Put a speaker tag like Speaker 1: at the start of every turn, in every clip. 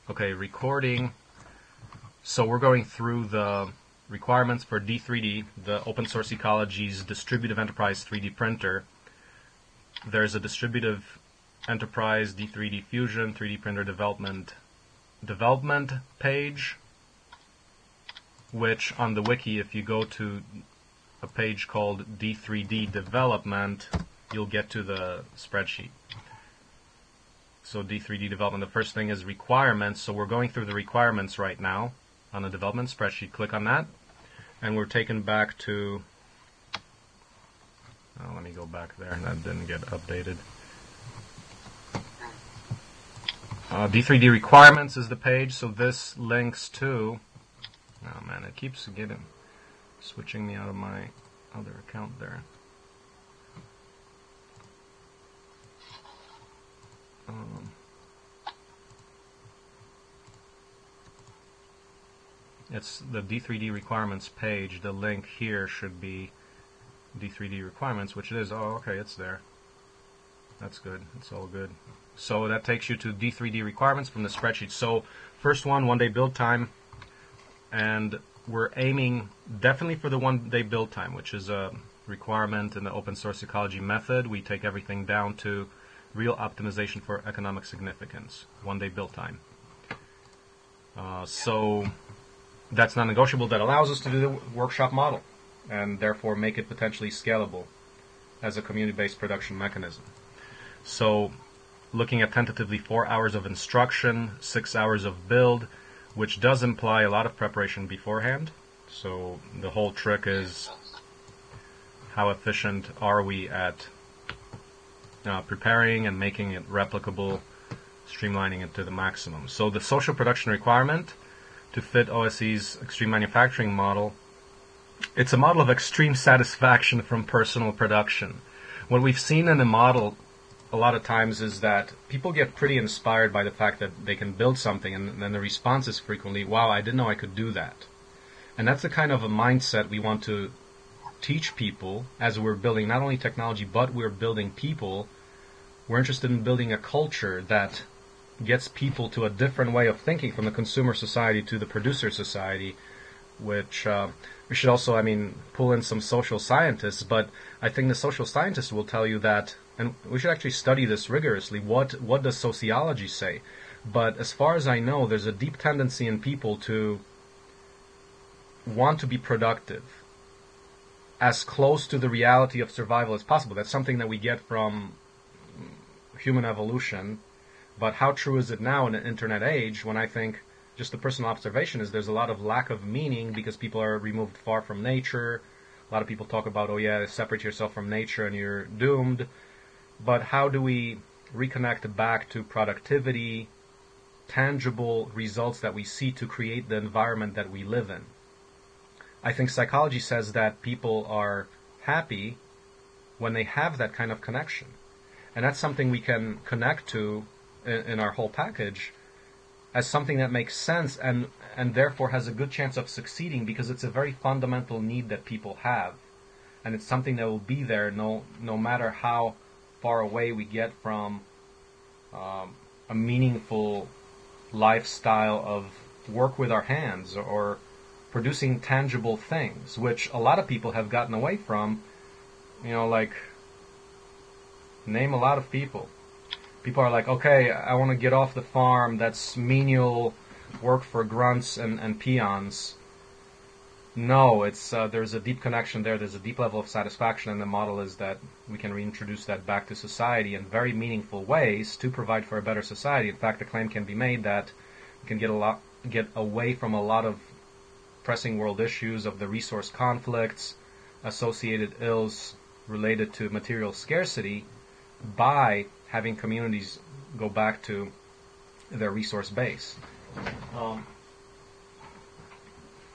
Speaker 1: Okay, recording. So we're going through the requirements for D3D, the open source Ecology's Distributive Enterprise 3D printer. There's a Distributive Enterprise D3D Fusion 3D printer development page, which on the wiki, if you go to a page called D3D development, you'll get to the spreadsheet. So D3D development, the first thing is requirements. So we're going through the requirements right now on the development spreadsheet. Click on that, and we're taken back to, let me go back there, that didn't get updated. D3D requirements is the page, so this links to, oh man, it keeps switching me out of my other account there. It's the D3D requirements page. The link here should be D3D requirements, which it is. Oh, okay, it's there. That's good. It's all good. So that takes you to D3D requirements from the spreadsheet. So first one day build time, and we're aiming definitely for the 1 day build time, which is a requirement in the open source ecology method. We take everything down to real optimization for economic significance, 1 day build time. So that's non-negotiable. That allows us to do the workshop model and therefore make it potentially scalable as a community-based production mechanism. So looking at tentatively 4 hours of instruction, 6 hours of build, which does imply a lot of preparation beforehand. So the whole trick is how efficient are we at preparing and making it replicable, streamlining it to the maximum. So the social production requirement to fit OSE's extreme manufacturing model, it's a model of extreme satisfaction from personal production. What we've seen in the model a lot of times is that people get pretty inspired by the fact that they can build something, and then the response is frequently, wow, I didn't know I could do that. And that's the kind of a mindset we want to teach people as we're building not only technology, but we're building people. We're interested in building a culture that gets people to a different way of thinking from the consumer society to the producer society, which we should also, pull in some social scientists, but I think the social scientists will tell you that, and we should actually study this rigorously, what does sociology say? But as far as I know, there's a deep tendency in people to want to be productive, as close to the reality of survival as possible. That's something that we get from human evolution. But how true is it now in an internet age, when I think just the personal observation is there's a lot of lack of meaning because people are removed far from nature. A lot of people talk about, oh yeah, separate yourself from nature and you're doomed. But how do we reconnect back to productivity, tangible results that we see to create the environment that we live in? I think psychology says that people are happy when they have that kind of connection. And that's something we can connect to in our whole package as something that makes sense and therefore has a good chance of succeeding, because it's a very fundamental need that people have, and it's something that will be there no matter how far away we get from a meaningful lifestyle of work with our hands or producing tangible things, which a lot of people have gotten away from. Like, name a lot of people. People are like, okay, I want to get off the farm. That's menial work for grunts and peons. No, it's there's a deep connection there. There's a deep level of satisfaction, and the model is that we can reintroduce that back to society in very meaningful ways to provide for a better society. In fact, the claim can be made that we can get away from a lot of pressing world issues of the resource conflicts, associated ills related to material scarcity, by having communities go back to their resource base.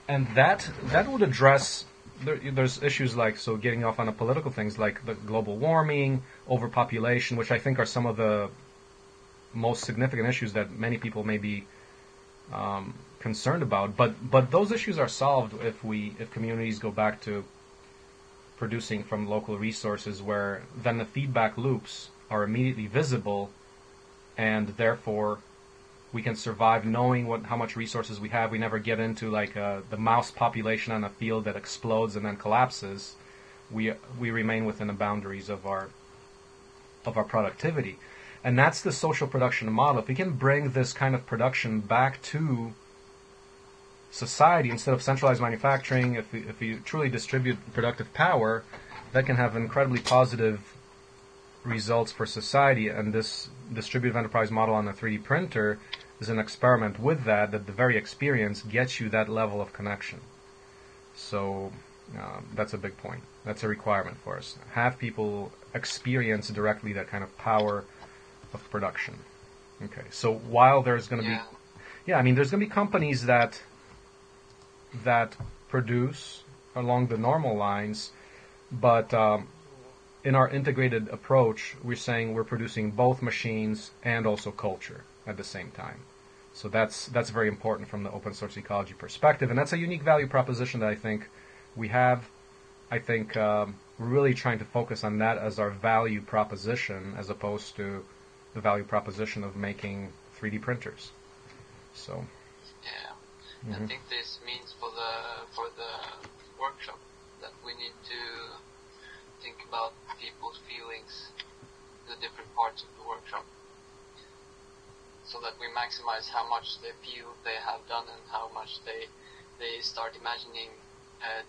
Speaker 1: And that would address, there's issues like, so getting off on the political things like the global warming, overpopulation, which I think are some of the most significant issues that many people may be concerned about. But those issues are solved if communities go back to producing from local resources, where then the feedback loops are immediately visible, and therefore we can survive knowing how much resources we have. We never get into like the mouse population on a field that explodes and then collapses. We remain within the boundaries of our productivity, and that's the social production model. If we can bring this kind of production back to society instead of centralized manufacturing, if we truly distribute productive power, that can have incredibly positive results for society. And this distributive enterprise model on a 3D printer is an experiment with that the very experience gets you that level of connection. So that's a big point. That's a requirement for us. Have people experience directly that kind of power of production. Okay, so while there's going to be... Yeah, I mean, there's going to be companies that produce along the normal lines, but in our integrated approach, we're saying we're producing both machines and also culture at the same time. So that's very important from the open source ecology perspective, and that's a unique value proposition that I think we have. I think we're really trying to focus on that as our value proposition, as opposed to the value proposition of making 3D printers. So.
Speaker 2: Yeah, I think this means for the workshop that we need to think about people's feelings, the different parts of the workshop, so that we maximize how much they feel they have done and how much they start imagining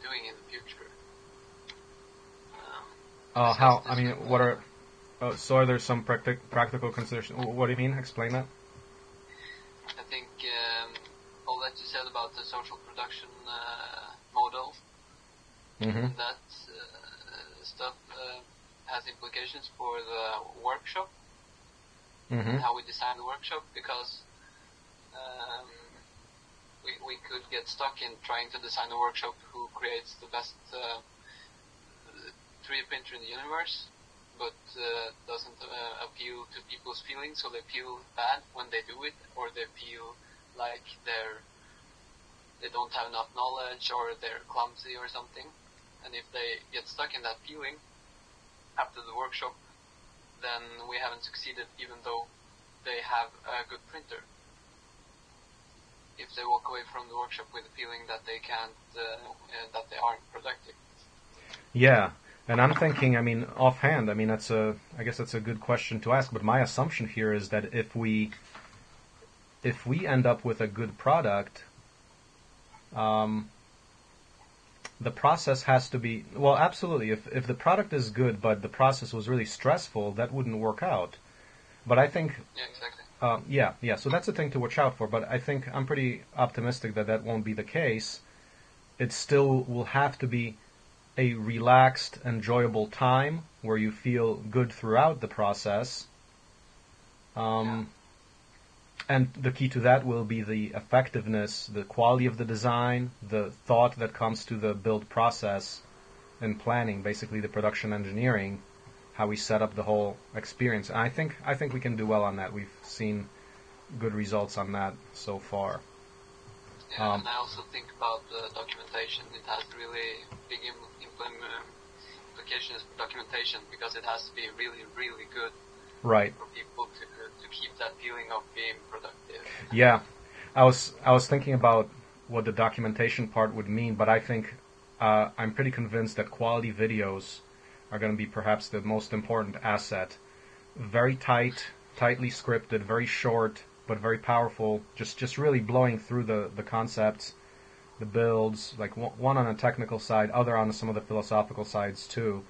Speaker 2: doing in the future.
Speaker 1: How? I mean, what are? So are there some practical considerations? What do you mean? Explain that.
Speaker 2: I think all that you said about the social production model, that stuff has implications for the workshop and how we design the workshop, because we could get stuck in trying to design a workshop who creates the best 3D printer in the universe, but doesn't appeal to people's feelings, so they feel bad when they do it, or they feel like they don't have enough knowledge, or they're clumsy or something. And if they get stuck in that feeling after the workshop, then we haven't succeeded, even though they have a good printer. If they walk away from the workshop with the feeling that they can't, that they aren't productive.
Speaker 1: Yeah. And I'm thinking, I mean, offhand, I mean, I guess that's a good question to ask, but my assumption here is that if we end up with a good product, the process has to be, well, absolutely, if the product is good, but the process was really stressful, that wouldn't work out. But I think...
Speaker 2: Yeah, exactly.
Speaker 1: Yeah, so that's a thing to watch out for, but I think I'm pretty optimistic that won't be the case. It still will have to be a relaxed, enjoyable time where you feel good throughout the process. And the key to that will be the effectiveness, the quality of the design, the thought that comes to the build process and planning, basically the production engineering, how we set up the whole experience. And I think we can do well on that. We've seen good results on that so far.
Speaker 2: Yeah, and I also think about the documentation. It has really big implications for documentation, because it has to be really, really good,
Speaker 1: right,
Speaker 2: for people to keep that feeling of being productive.
Speaker 1: Yeah, I was thinking about what the documentation part would mean, but I think I'm pretty convinced that quality videos are going to be perhaps the most important asset. Very tightly scripted, very short, but very powerful, just really blowing through the concepts, the builds, like one on a technical side, other on some of the philosophical sides too.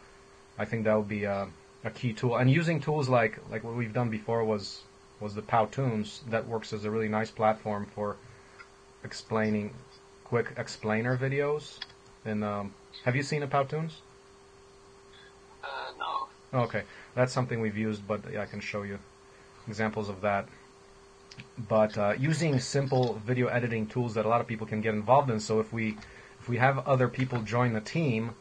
Speaker 1: I think that would be a key tool. And using tools like what we've done before was the Powtoons. That works as a really nice platform for explaining quick explainer videos. And have you seen a Powtoons?
Speaker 2: No.
Speaker 1: Okay, that's something we've used, but yeah, I can show you examples of that. But using simple video editing tools that a lot of people can get involved in. So if we have other people join the team,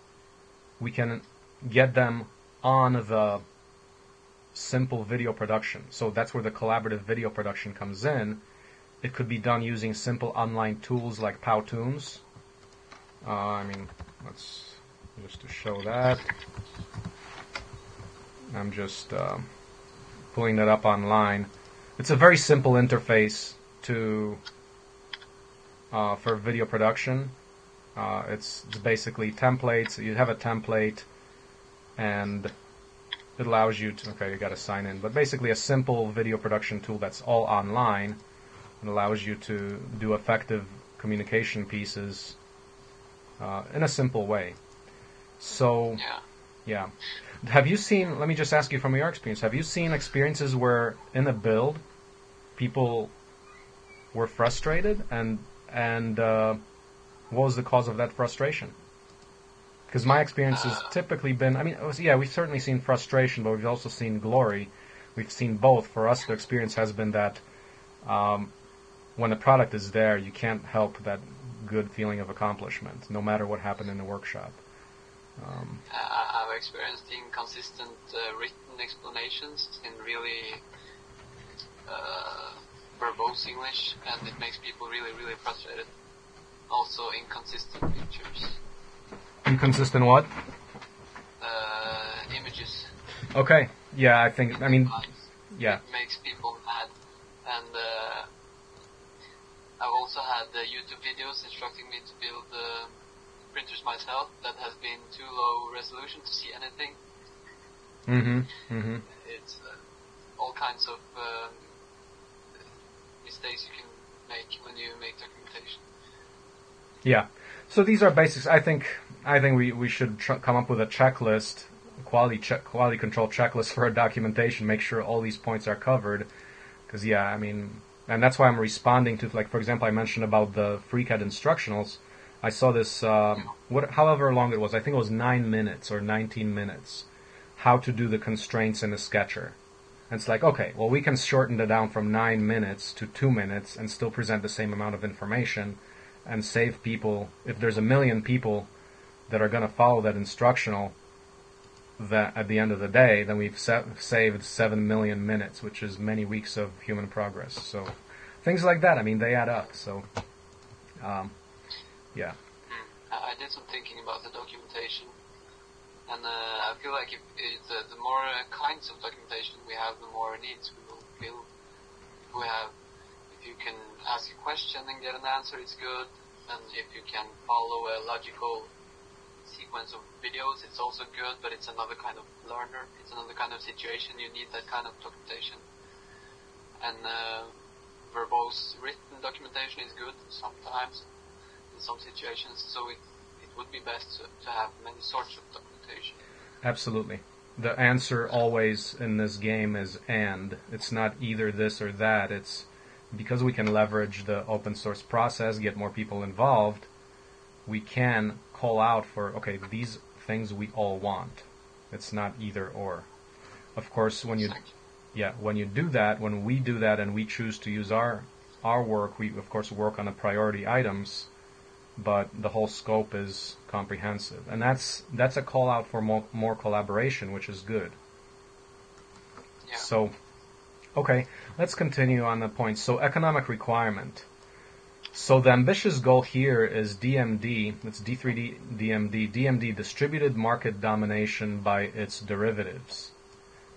Speaker 1: we can get them on the simple video production. So that's where the collaborative video production comes in. It could be done using simple online tools like Powtoons. I mean, let's just to show that. I'm just pulling that up online. It's a very simple interface. to for video production. It's basically templates. You have a template, and it allows you to, okay, you got to sign in, but basically a simple video production tool that's all online. It allows you to do effective communication pieces in a simple way. So, yeah. Have you seen, let me just ask you from your experience, have you seen experiences where in a build people were frustrated, and what was the cause of that frustration? Because my experience has typically been, I mean, yeah, we've certainly seen frustration, but we've also seen glory. We've seen both. For us, the experience has been that when the product is there, you can't help that good feeling of accomplishment, no matter what happened in the workshop.
Speaker 2: I've experienced inconsistent written explanations in really verbose English, and it makes people really, really frustrated. Also, inconsistent pictures.
Speaker 1: Inconsistent what?
Speaker 2: Images.
Speaker 1: Okay. Yeah, I think, I mean, yeah.
Speaker 2: It makes people mad. And I've also had YouTube videos instructing me to build printers myself that has been too low resolution to see anything. It's all kinds of mistakes you can make when you make documentation.
Speaker 1: Yeah. So these are basics. I think we should come up with a checklist, quality control checklist for a documentation. Make sure all these points are covered. Because yeah, I mean, and that's why I'm responding to, like, for example, I mentioned about the FreeCAD instructionals. I saw this, however long it was. I think it was 9 minutes or 19 minutes. How to do the constraints in a sketcher. And it's like, okay, well, we can shorten it down from 9 minutes to 2 minutes and still present the same amount of information and save people. If there's 1 million people that are going to follow that instructional, that at the end of the day, then we've saved 7 million minutes, which is many weeks of human progress. So things like that, I mean, they add up. So, yeah.
Speaker 2: I did some thinking about the documentation, and I feel like if the more kinds of documentation we have, the more needs we will build. If you can ask a question and get an answer, it's good. And if you can follow a logical sequence of videos, it's also good, but it's another kind of learner. It's another kind of situation. You need that kind of documentation. And verbose written documentation is good sometimes in some situations. So it would be best to have many sorts of documentation. Absolutely.
Speaker 1: The answer always in this game is and. It's not either this or that. It's because we can leverage the open source process, get more people involved, we can call out for, okay, these things we all want. It's not either or. Of course, when you do that, when we do that and we choose to use our work, we of course work on the priority items, but the whole scope is comprehensive. And that's a call out for more collaboration, which is good.
Speaker 2: Yeah.
Speaker 1: So, okay, let's continue on the point. So, economic requirement. So the ambitious goal here is DMD, that's D3D DMD, distributed market domination by its derivatives.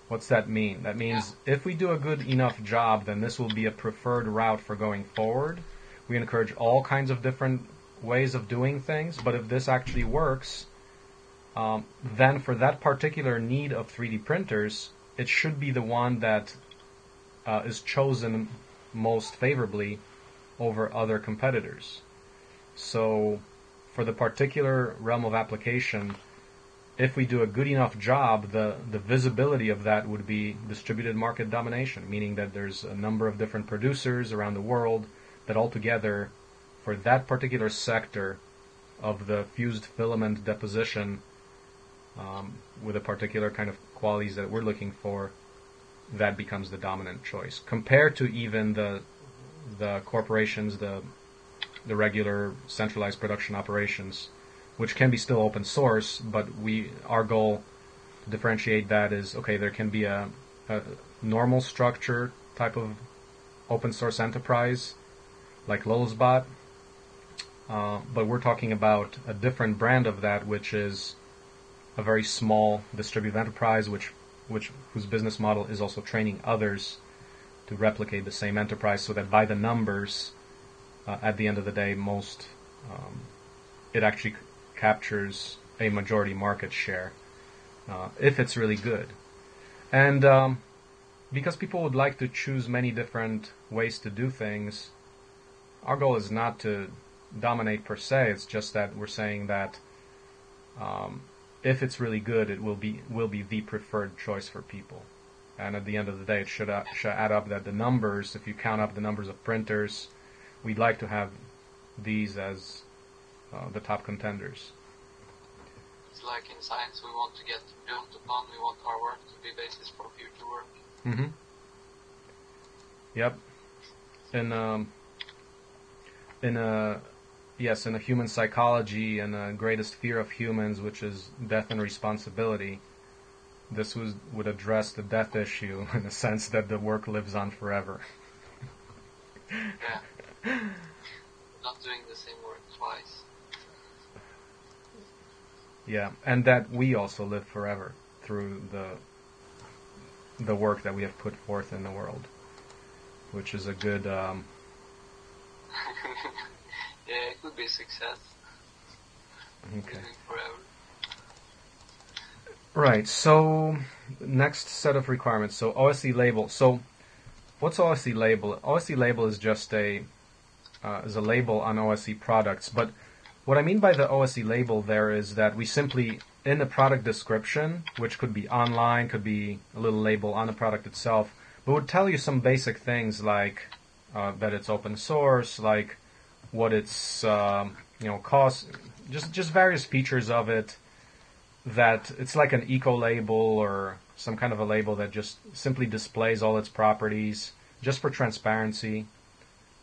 Speaker 1: What's that mean? That means if we do a good enough job, then this will be a preferred route for going forward. We encourage all kinds of different ways of doing things, but if this actually works, then for that particular need of 3D printers, it should be the one that is chosen most favorably over other competitors. So for the particular realm of application, if we do a good enough job, the visibility of that would be distributed market domination, meaning that there's a number of different producers around the world that altogether, for that particular sector of the fused filament deposition with a particular kind of qualities that we're looking for, that becomes the dominant choice. Compared to even the corporations, the regular centralized production operations, which can be still open source, but our goal to differentiate that is, okay, there can be a normal structure type of open source enterprise, like Lulzbot, but we're talking about a different brand of that, which is a very small distributive enterprise, whose business model is also training others to replicate the same enterprise, so that by the numbers, at the end of the day, it actually captures a majority market share if it's really good. And because people would like to choose many different ways to do things, our goal is not to dominate per se. It's just that we're saying that if it's really good, it will be the preferred choice for people. And at the end of the day, it should add up that the numbers, if you count up the numbers of printers, we'd like to have these as the top contenders.
Speaker 2: It's like in science, we want to get built upon. We want our work to be basis for future work.
Speaker 1: Mm-hmm. Yep. In a human psychology and the greatest fear of humans, which is death and responsibility, this would address the death issue in the sense that the work lives on forever.
Speaker 2: Yeah. Not doing the same work twice.
Speaker 1: Yeah, and that we also live forever through the work that we have put forth in the world, which is a good...
Speaker 2: Yeah, it could be a success.
Speaker 1: Okay.
Speaker 2: Living forever.
Speaker 1: Right, so next set of requirements. So OSE label. So what's OSE label? OSE label is just is a label on OSE products. But what I mean by the OSE label there is that we simply, in the product description, which could be online, could be a little label on the product itself, but would tell you some basic things like that it's open source, like what its costs, just various features of it. That it's like an eco label or some kind of a label that just simply displays all its properties just for transparency,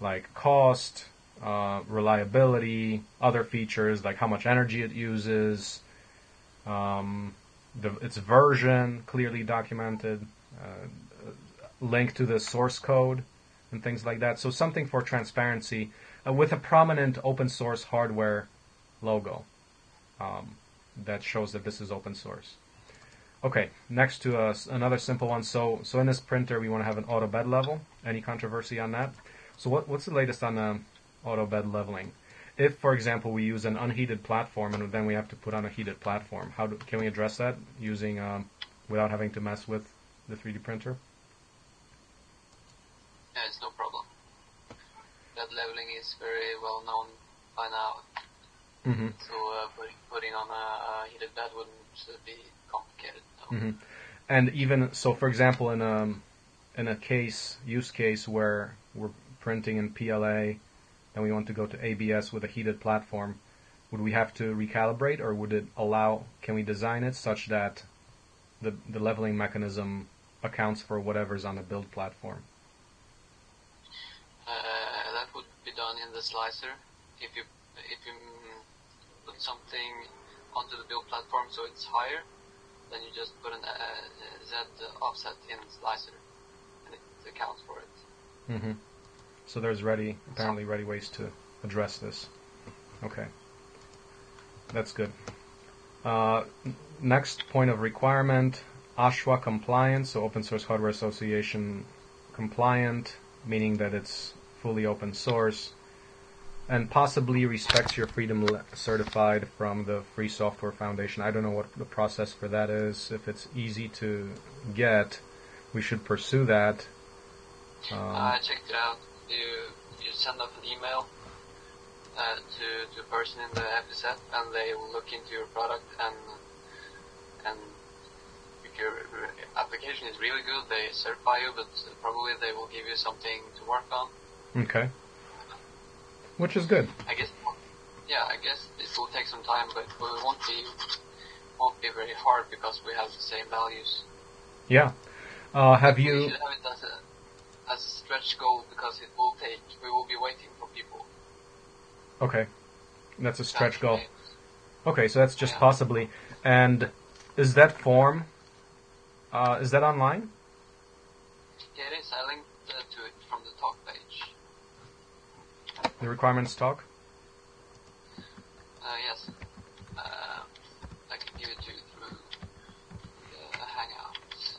Speaker 1: like cost, reliability, other features like how much energy it uses, its version clearly documented, link to the source code and things like that. So something for transparency with a prominent open source hardware logo. That shows that this is open source. Okay, next to another simple one. So in this printer, we want to have an auto bed level. Any controversy on that? So what's the latest on auto bed leveling? If, for example, we use an unheated platform and then we have to put on a heated platform, can we address that using without having to mess with the 3D printer?
Speaker 2: Yeah, it's no problem. Bed leveling is very well known by now.
Speaker 1: Mm-hmm.
Speaker 2: So putting on a heated bed wouldn't be complicated. No.
Speaker 1: Mm-hmm. And even so, for example, in a use case where we're printing in PLA and we want to go to ABS with a heated platform, would we have to recalibrate, or would it allow? Can we design it such that the leveling mechanism accounts for whatever's on the build platform?
Speaker 2: That would be done in the slicer. If you put something onto the build platform so it's higher, then you just put an Z offset in the slicer, and it accounts for it.
Speaker 1: Mm-hmm. So there's apparently ready ways to address this. Okay, that's good. Next point of requirement, OSHWA compliant, so Open Source Hardware Association compliant, meaning that it's fully open source, and possibly respects your freedom certified from the Free Software Foundation. I don't know what the process for that is. If it's easy to get, we should pursue that.
Speaker 2: I checked it out. You send up an email to a person in the FSF, and they will look into your product, and if your application is really good, they certify you, but probably they will give you something to work on.
Speaker 1: Okay. Which is good.
Speaker 2: I guess it will take some time, but it won't be very hard because we have the same values.
Speaker 1: Yeah.
Speaker 2: We should have it as a stretch goal because we will be waiting for people.
Speaker 1: Okay. That's a stretch goal. Okay, so that's just possibly. And is that form, is that online?
Speaker 2: Yeah, it is. I linked to it from the talk page.
Speaker 1: The requirements talk?
Speaker 2: Yes. I can give it to you through the Hangouts.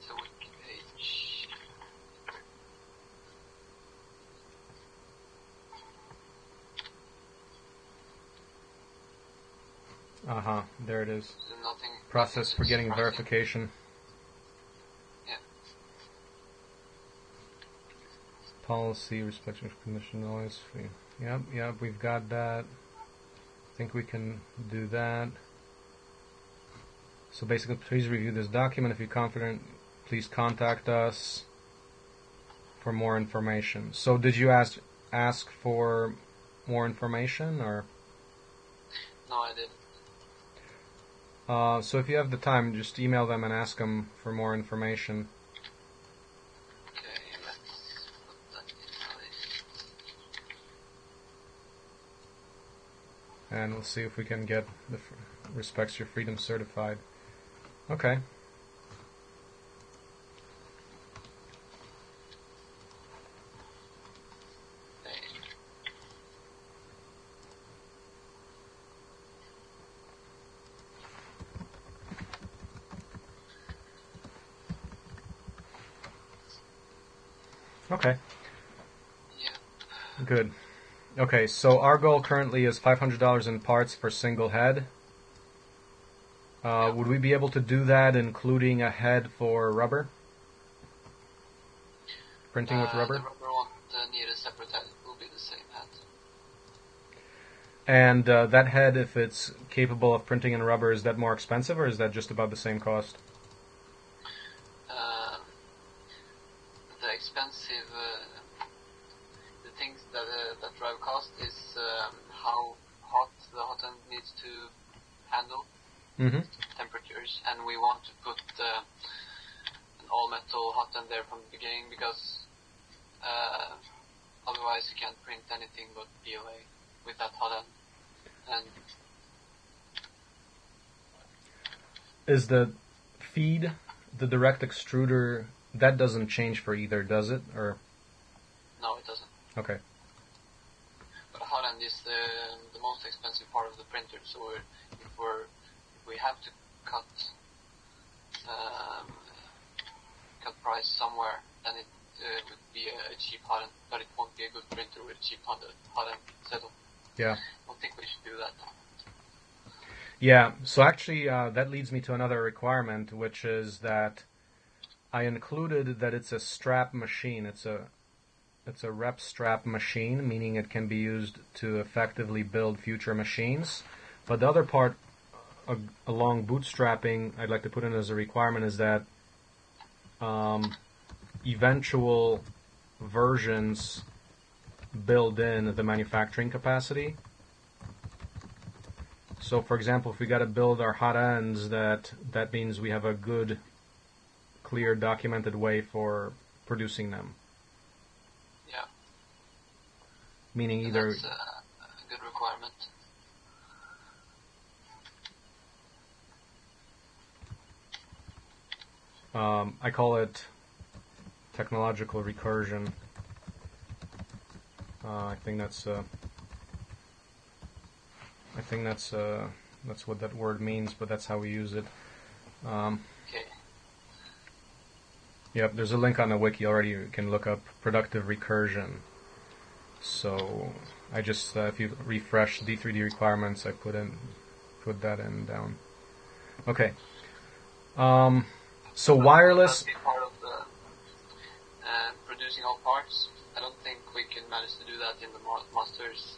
Speaker 2: So
Speaker 1: There it is.
Speaker 2: Nothing.
Speaker 1: Process for getting
Speaker 2: surprising.
Speaker 1: verification.
Speaker 2: Yeah.
Speaker 1: Policy, respect of commission noise. Yep, we've got that. I think we can do that. So basically, please review this document. If you're confident, please contact us for more information. So did you ask for more information, or?
Speaker 2: No, I didn't.
Speaker 1: So if you have the time, just email them and ask them for more information.
Speaker 2: Okay, let's put that in place.
Speaker 1: And we'll see if we can get the respects your freedom certified. Okay. Okay.
Speaker 2: Yeah.
Speaker 1: Good. Okay, so our goal currently is $500 in parts per single head. Would we be able to do that including a head for rubber? Printing with rubber?
Speaker 2: The rubber won't need a separate head. It will be the same head.
Speaker 1: And that head, if it's capable of printing in rubber, is that more expensive or is that just about the same cost?
Speaker 2: The expensive, the things that drive cost is how hot the hot end needs to handle temperatures, and we want to put an all-metal hot end there from the beginning because otherwise you can't print anything but PLA with that hot end. And
Speaker 1: is the feed, the direct extruder, that doesn't change for either, does it? Or
Speaker 2: no, it doesn't.
Speaker 1: okay.
Speaker 2: But hot end is the most expensive part of the printer, so if we have to cut price somewhere, then it would be a cheap hot end, but it won't be a good printer with cheap hot end setup.
Speaker 1: Yeah.
Speaker 2: I don't think we should do that.
Speaker 1: Yeah, so actually that leads me to another requirement, which is that I included that it's a strap machine. It's a rep strap machine, meaning it can be used to effectively build future machines. But the other part along bootstrapping I'd like to put in as a requirement is that eventual versions build in the manufacturing capacity. So for example, if we got to build our hot ends, that means we have a good, clear, documented way for producing them.
Speaker 2: Yeah.
Speaker 1: Meaning either...
Speaker 2: That's a good requirement.
Speaker 1: I call it technological recursion. I think that's what that word means, but that's how we use it.
Speaker 2: Okay.
Speaker 1: Yep, there's a link on the wiki already. You can look up productive recursion. So I just if you refresh D3D requirements, I put that in down. Okay. So wireless.
Speaker 2: That'd be part of the producing all parts. I don't think we can manage to do that in the masters.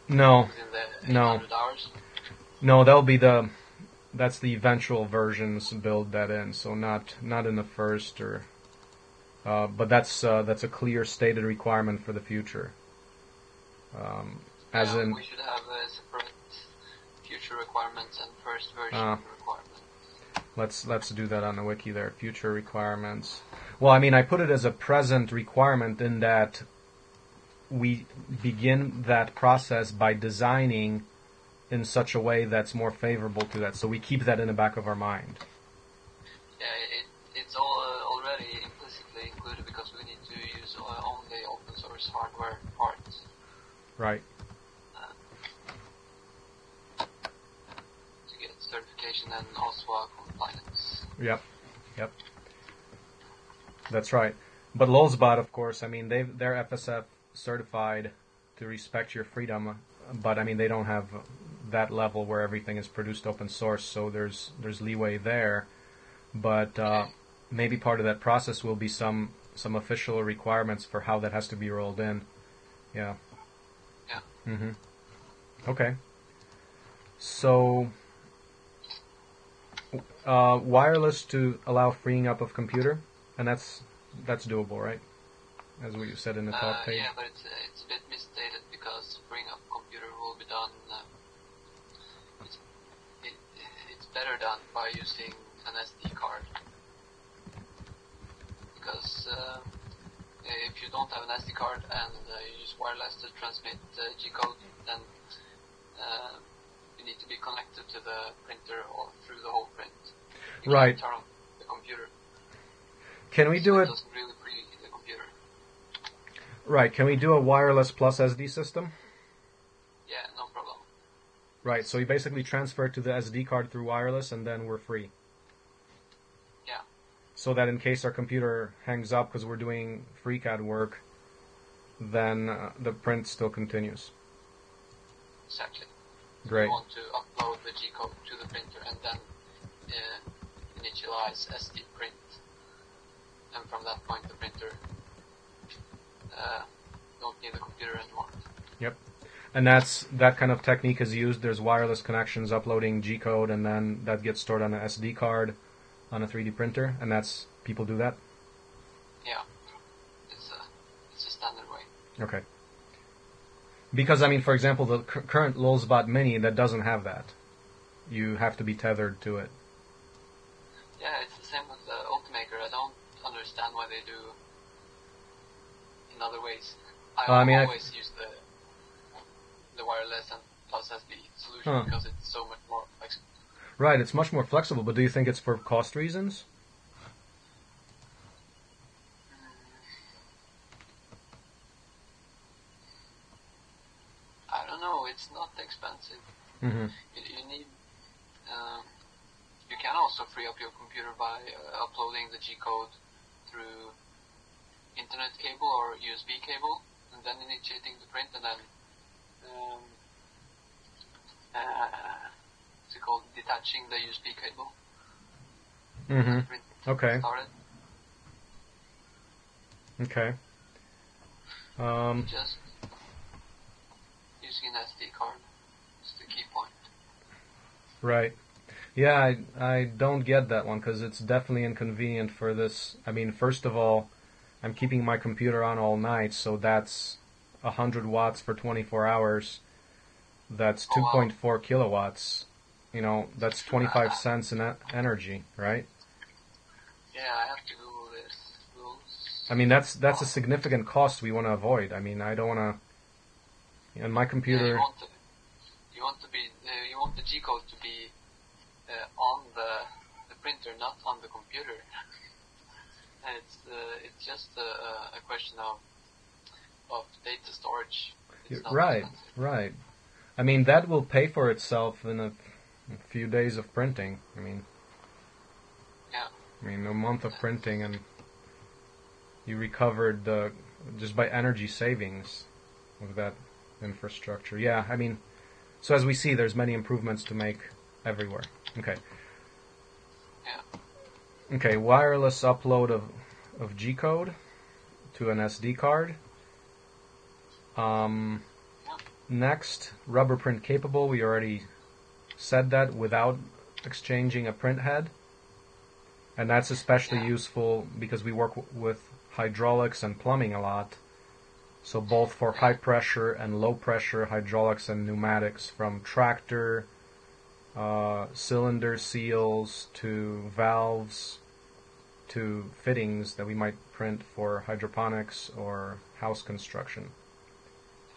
Speaker 1: No.
Speaker 2: Within the 800 hours.
Speaker 1: No, that's the eventual versions build that in. So not in the first or. But that's a clear stated requirement for the future.
Speaker 2: We should have a separate future requirements and first version requirement.
Speaker 1: Let's do that on the wiki there. Future requirements. Well, I mean, I put it as a present requirement in that we begin that process by designing in such a way that's more favorable to that. So we keep that in the back of our mind.
Speaker 2: Yeah, it's all already implicitly included because we need to use only open source hardware parts.
Speaker 1: Right.
Speaker 2: To get certification and OSWA compliance.
Speaker 1: Yep. That's right. But Lulzbot, of course, I mean, they're FSF certified to respect your freedom, but I mean, they don't have that level where everything is produced open source, so there's leeway there. But maybe part of that process will be some official requirements for how that has to be rolled in. Yeah.
Speaker 2: Yeah.
Speaker 1: Mhm. Okay. So wireless to allow freeing up of computer, and that's doable, right? As what you said in the talk page.
Speaker 2: Yeah, but it's a bit misstated because freeing up computer will be done. It's better done by using an SD card, because if you don't have an SD card and you use wireless to transmit G-code, then you need to be connected to the printer or through the whole print. You
Speaker 1: Right.
Speaker 2: can't turn on the computer.
Speaker 1: Can we do
Speaker 2: So
Speaker 1: it?
Speaker 2: It doesn't really free the computer.
Speaker 1: Right. Can we do a wireless plus SD system?
Speaker 2: Yeah, no problem.
Speaker 1: Right. So you basically transfer to the SD card through wireless, and then we're free.
Speaker 2: Yeah.
Speaker 1: So that in case our computer hangs up because we're doing FreeCAD work, then the print still continues.
Speaker 2: Exactly.
Speaker 1: Great.
Speaker 2: You want to upload the G-code to the printer and then initialize SD print, and from that point the printer don't need the computer anymore.
Speaker 1: Yep. And that kind of technique is used. There's wireless connections uploading G-code, and then that gets stored on an SD card on a 3D printer, and people do that?
Speaker 2: Yeah. It's a standard way.
Speaker 1: Okay. Because, I mean, for example, the current Lulzbot Mini, that doesn't have that. You have to be tethered to it.
Speaker 2: Yeah, it's the same with the Ultimaker. I don't understand why they do in other ways. I always use the wireless and plus SD solution because it's so much more flexible.
Speaker 1: Right, it's much more flexible, but do you think it's for cost reasons?
Speaker 2: I don't know, it's not expensive.
Speaker 1: Mm-hmm.
Speaker 2: You need... you can also free up your computer by uploading the G-code through internet cable or USB cable, and then initiating the print, and then what's it called? Detaching the USB cable.
Speaker 1: Mm-hmm.
Speaker 2: Print
Speaker 1: Okay.
Speaker 2: started.
Speaker 1: Okay.
Speaker 2: Just using an SD card is the key point.
Speaker 1: Right. Yeah, I don't get that one because it's definitely inconvenient for this. I mean, first of all, I'm keeping my computer on all night, so that's 100 watts for 24 hours. That's 2.4 kilowatts. You know, that's 25 cents in energy, right?
Speaker 2: Yeah, I have to Google this.
Speaker 1: I mean, that's a significant cost we want to avoid. I mean, I don't want to. And my computer.
Speaker 2: Yeah, you want the G-code to be on the printer, not on the computer. And it's just a question of data storage. It's not
Speaker 1: right,
Speaker 2: expensive.
Speaker 1: Right. I mean, that will pay for itself in a few days of printing. I mean, a month of printing, and you recovered just by energy savings of that infrastructure. Yeah, I mean, so as we see, there's many improvements to make everywhere. Okay.
Speaker 2: Yeah.
Speaker 1: Okay, wireless upload of G-code to an SD card. Next, rubber print capable. We already said that, without exchanging a print head. And that's especially useful because we work with hydraulics and plumbing a lot. So both for high pressure and low pressure hydraulics and pneumatics, from tractor, cylinder seals to valves to fittings that we might print for hydroponics or house construction.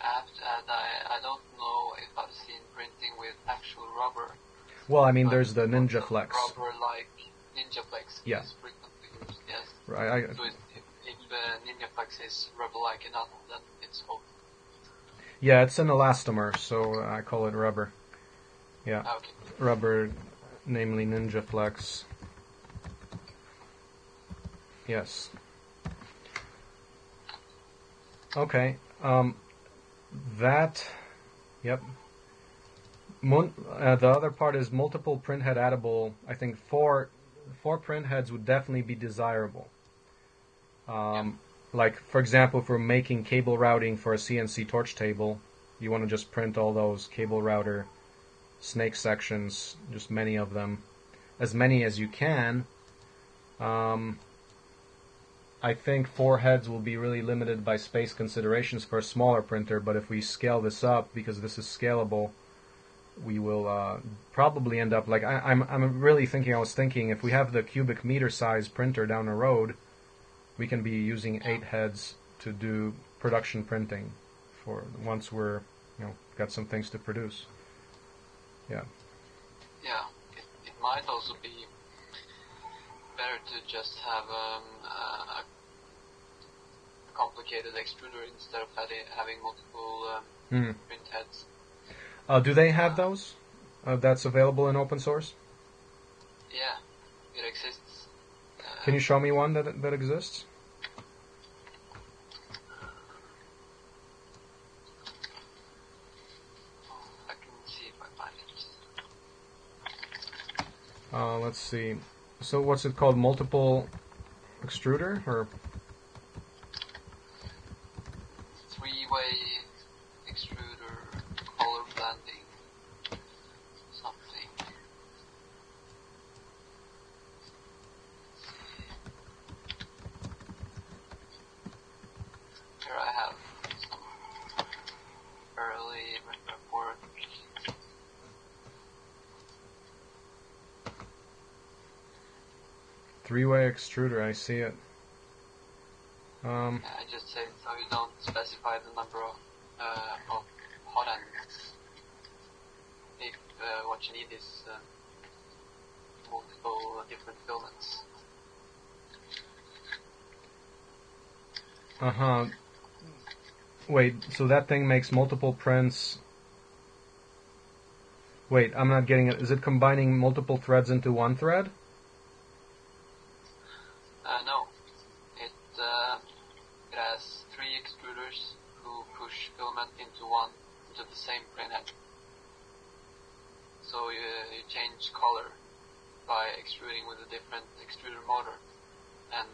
Speaker 2: I have to add, I don't know if I've seen printing with actual rubber.
Speaker 1: Well, I mean, there's the Ninja Flex.
Speaker 2: Rubber like Ninja Flex is frequently used, yes.
Speaker 1: Right.
Speaker 2: So if Ninja Flex is rubber-like enough, then it's old.
Speaker 1: Yeah, it's an elastomer, so I call it rubber. Yeah.
Speaker 2: Okay.
Speaker 1: Rubber, namely Ninja Flex. Yes. Okay. That, yep. The other part is multiple printhead addable. I think four printheads would definitely be desirable. Like, for example, if we're making cable routing for a CNC torch table, you want to just print all those cable router snake sections, just many of them, as many as you can. I think 4 heads will be really limited by space considerations for a smaller printer, but if we scale this up, because this is scalable, we will probably end up like I'm really thinking. I was thinking if we have the cubic meter size printer down the road, we can be using 8 heads to do production printing for once we're got some things to produce. Yeah.
Speaker 2: Yeah, it might also be better to just have a complicated extruder instead of having multiple print heads.
Speaker 1: Do they have those? That's available in open source?
Speaker 2: Yeah, it exists.
Speaker 1: Can you show me one that exists?
Speaker 2: I can see if I find it.
Speaker 1: Let's see. So what's it called? Multiple extruder or?
Speaker 2: 3-way extruder, color blending, something. Here I have some early report.
Speaker 1: Three-way extruder, I see it.
Speaker 2: I just say so you don't specify the number of hot ends. If what you need is multiple different filaments.
Speaker 1: Wait, so that thing makes multiple prints. Wait, I'm not getting it. Is it combining multiple threads into one thread?
Speaker 2: No. It has 3 extruders who push filament into the same printhead. So you change color by extruding with a different extruder motor and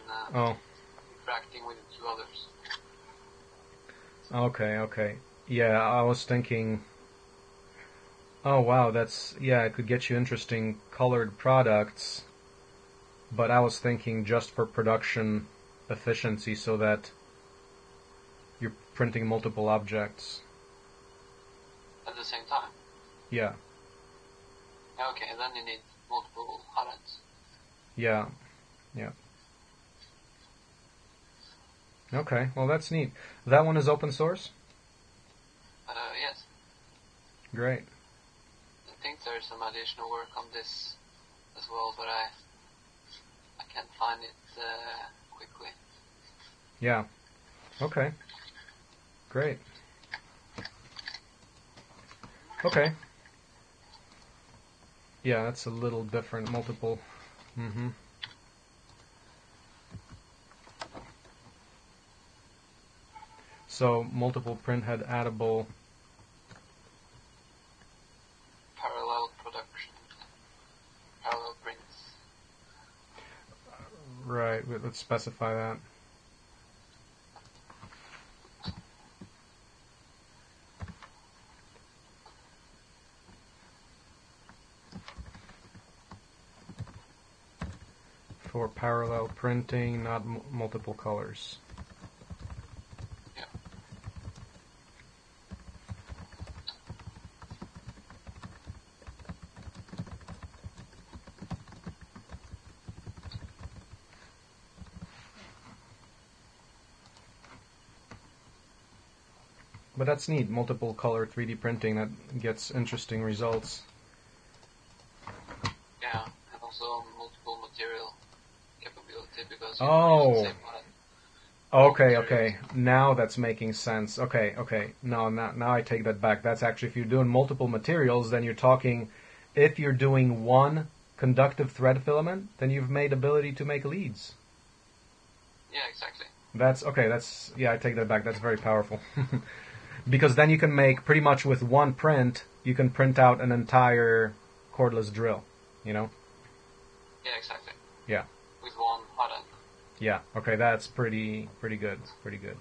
Speaker 2: interacting with the 2 others.
Speaker 1: Okay. Yeah, I was thinking. Oh wow, it could get you interesting colored products. But I was thinking just for production efficiency, so that you're printing multiple objects
Speaker 2: At the same time?
Speaker 1: Yeah.
Speaker 2: Okay, then you need multiple hot ends.
Speaker 1: Yeah. Okay, well that's neat. That one is open source?
Speaker 2: Yes.
Speaker 1: Great.
Speaker 2: I think there's some additional work on this as well, but I can't find it quickly.
Speaker 1: Yeah. Okay. Great. Okay. Yeah, that's a little different. Multiple. So, multiple printhead addable.
Speaker 2: Parallel production. Parallel prints.
Speaker 1: Right, let's specify that. For parallel printing, not multiple colors.
Speaker 2: Yeah.
Speaker 1: But that's neat, multiple color 3D printing, that gets interesting results.
Speaker 2: Yeah, and also multiple material capability because
Speaker 1: Oh.
Speaker 2: you use the same one.
Speaker 1: Okay. Now that's making sense. Okay. Now I take that back. That's actually, if you're doing multiple materials, then you're talking, if you're doing one conductive thread filament, then you've made ability to make leads.
Speaker 2: Yeah, exactly.
Speaker 1: I take that back. That's very powerful. Because then you can make, pretty much with one print, you can print out an entire cordless drill, you know?
Speaker 2: Yeah, exactly.
Speaker 1: Yeah.
Speaker 2: With one hot end.
Speaker 1: Yeah. Okay, that's pretty good. Pretty good.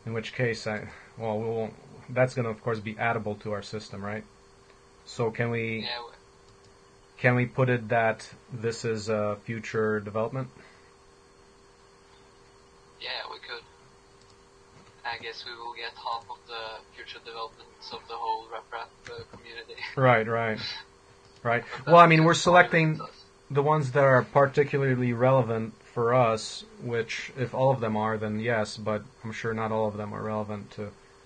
Speaker 1: In which case, we won't. That's going to, of course, be addable to our system, right? So can we put it that this is a future development?
Speaker 2: Yeah, we could. I guess we will get half of the future developments of the whole RepRap community.
Speaker 1: Right. Well, I mean, we're selecting the ones that are particularly relevant for us, which, if all of them are, then yes, but I'm sure not all of them are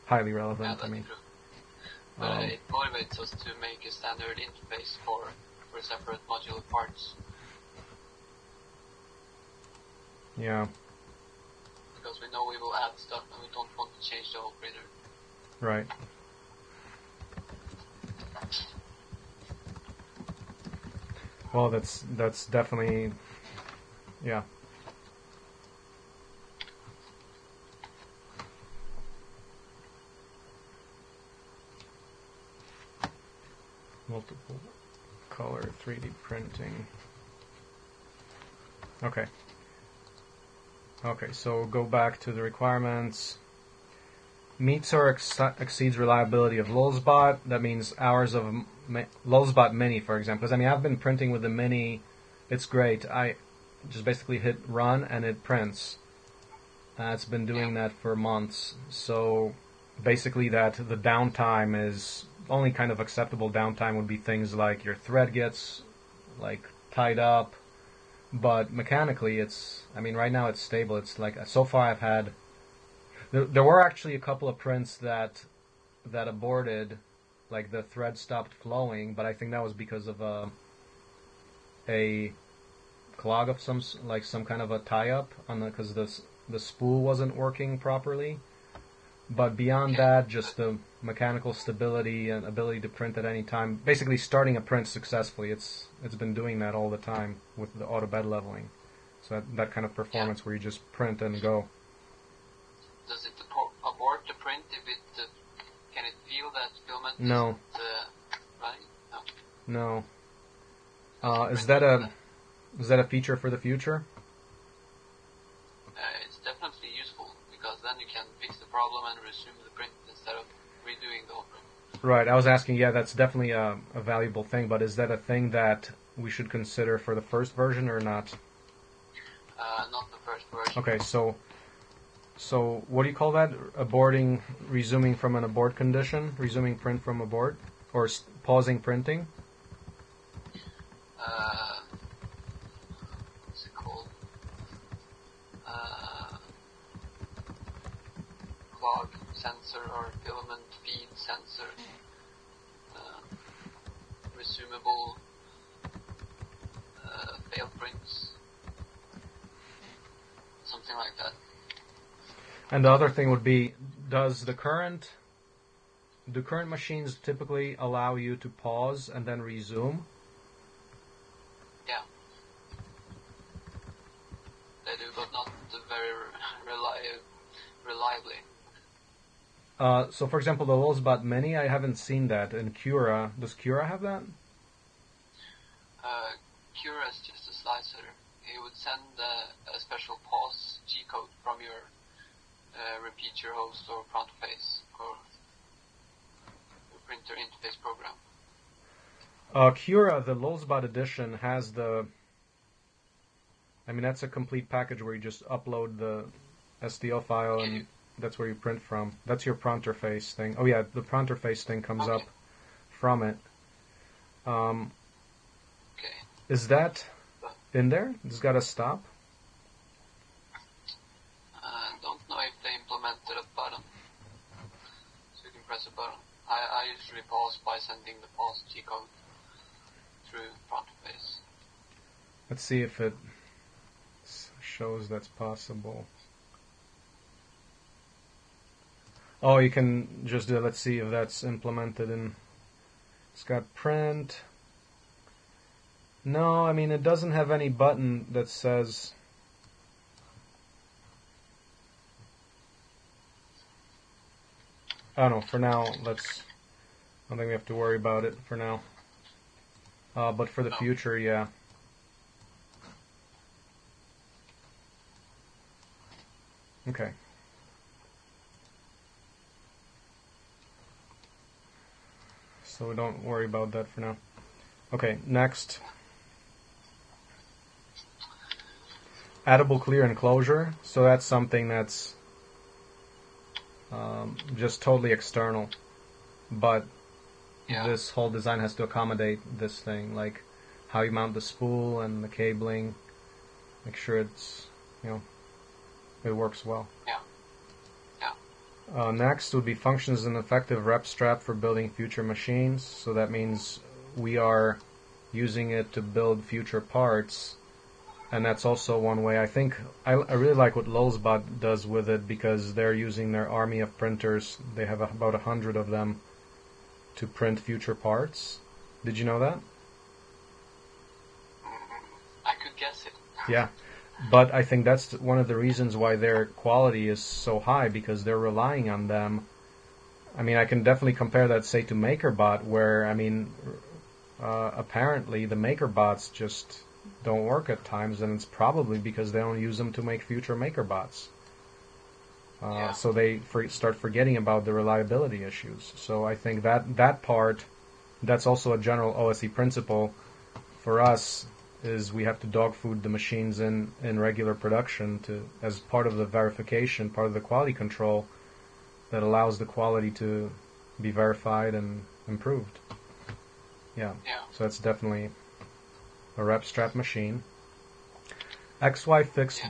Speaker 1: highly relevant.
Speaker 2: Yeah, that's true. But it motivates us to make a standard interface for separate modular parts.
Speaker 1: Yeah.
Speaker 2: Because we know we will add stuff and we don't want to change the whole printer.
Speaker 1: Right. Well, that's definitely, yeah. Multiple color 3D printing. Okay. Okay, so go back to the requirements. Meets or exceeds reliability of Lulzbot. That means hours of Lulzbot Mini, for example. Because I mean, I've been printing with the Mini. It's great. I just basically hit run and it prints. It's been doing that for months. So basically, the downtime is only kind of acceptable downtime would be things like your thread gets like tied up. But mechanically, right now it's stable. It's like, so far I've had, there were actually a couple of prints that aborted, like the thread stopped flowing, but I think that was because of a clog of some kind of a tie-up because the spool wasn't working properly. But beyond that, just the mechanical stability and ability to print at any time. Basically, starting a print successfully. It's been doing that all the time with the auto bed leveling. So that kind of performance where you just print and go.
Speaker 2: Does it abort the print if it can it feel that filament?
Speaker 1: No.
Speaker 2: Right?
Speaker 1: No. Is that a feature for the future?
Speaker 2: It's definitely useful because then you can fix the problem and resume the print instead of redoing the whole print.
Speaker 1: Right. I was asking. Yeah, that's definitely a valuable thing. But is that a thing that we should consider for the first version or not?
Speaker 2: Not the first version.
Speaker 1: Okay. So what do you call that? Aborting, resuming from an abort condition, resuming print from abort, or pausing printing?
Speaker 2: What's it called? Clog sensor or filament feed sensor. Resumable fail prints. Something like that.
Speaker 1: And the other thing would be, do current machines typically allow you to pause and then resume?
Speaker 2: Yeah. They do, but not very reliably.
Speaker 1: So for example, the Lulzbot Mini, I haven't seen that. And Cura, does Cura have that?
Speaker 2: Cura is just a slicer. It would send a special pause G-code from your repeater host or front face or your printer interface program.
Speaker 1: Cura, the Lulzbot edition, has that's a complete package where you just upload the STL file and that's where you print from. That's your pronter face thing. Oh yeah, the pronter face thing comes up from it. Is that in there? It's got a stop?
Speaker 2: I don't know if they implemented a button. So you can press a button. I usually pause by sending the pause G-code through front face.
Speaker 1: Let's see if it shows that's possible. Oh, you can just do it. Let's see if that's implemented in... It's got print... No, it doesn't have any button that says... I don't know. For now, I don't think we have to worry about it for now. But for the future, yeah. Okay. So we don't worry about that for now. Okay, next. Addable clear enclosure. So that's something that's just totally external. But this whole design has to accommodate this thing, like how you mount the spool and the cabling. Make sure it's, it works well. Next would be functions as an effective rep strap for building future machines. So that means we are using it to build future parts, and that's also one way. I think I really like what Lulzbot does with it, because they're using their army of printers. They have about 100 of them to print future parts. Did you know that?
Speaker 2: I could guess it.
Speaker 1: Yeah. But I think that's one of the reasons why their quality is so high, because they're relying on them. I mean, I can definitely compare that, say, to MakerBot, where, apparently the MakerBots just don't work at times, and it's probably because they don't use them to make future MakerBots. So they start forgetting about the reliability issues. So I think that part, that's also a general OSE principle for us, is we have to dog food the machines in regular production as part of the verification, part of the quality control that allows the quality to be verified and improved. Yeah. So that's definitely a rep strap machine. XY fixed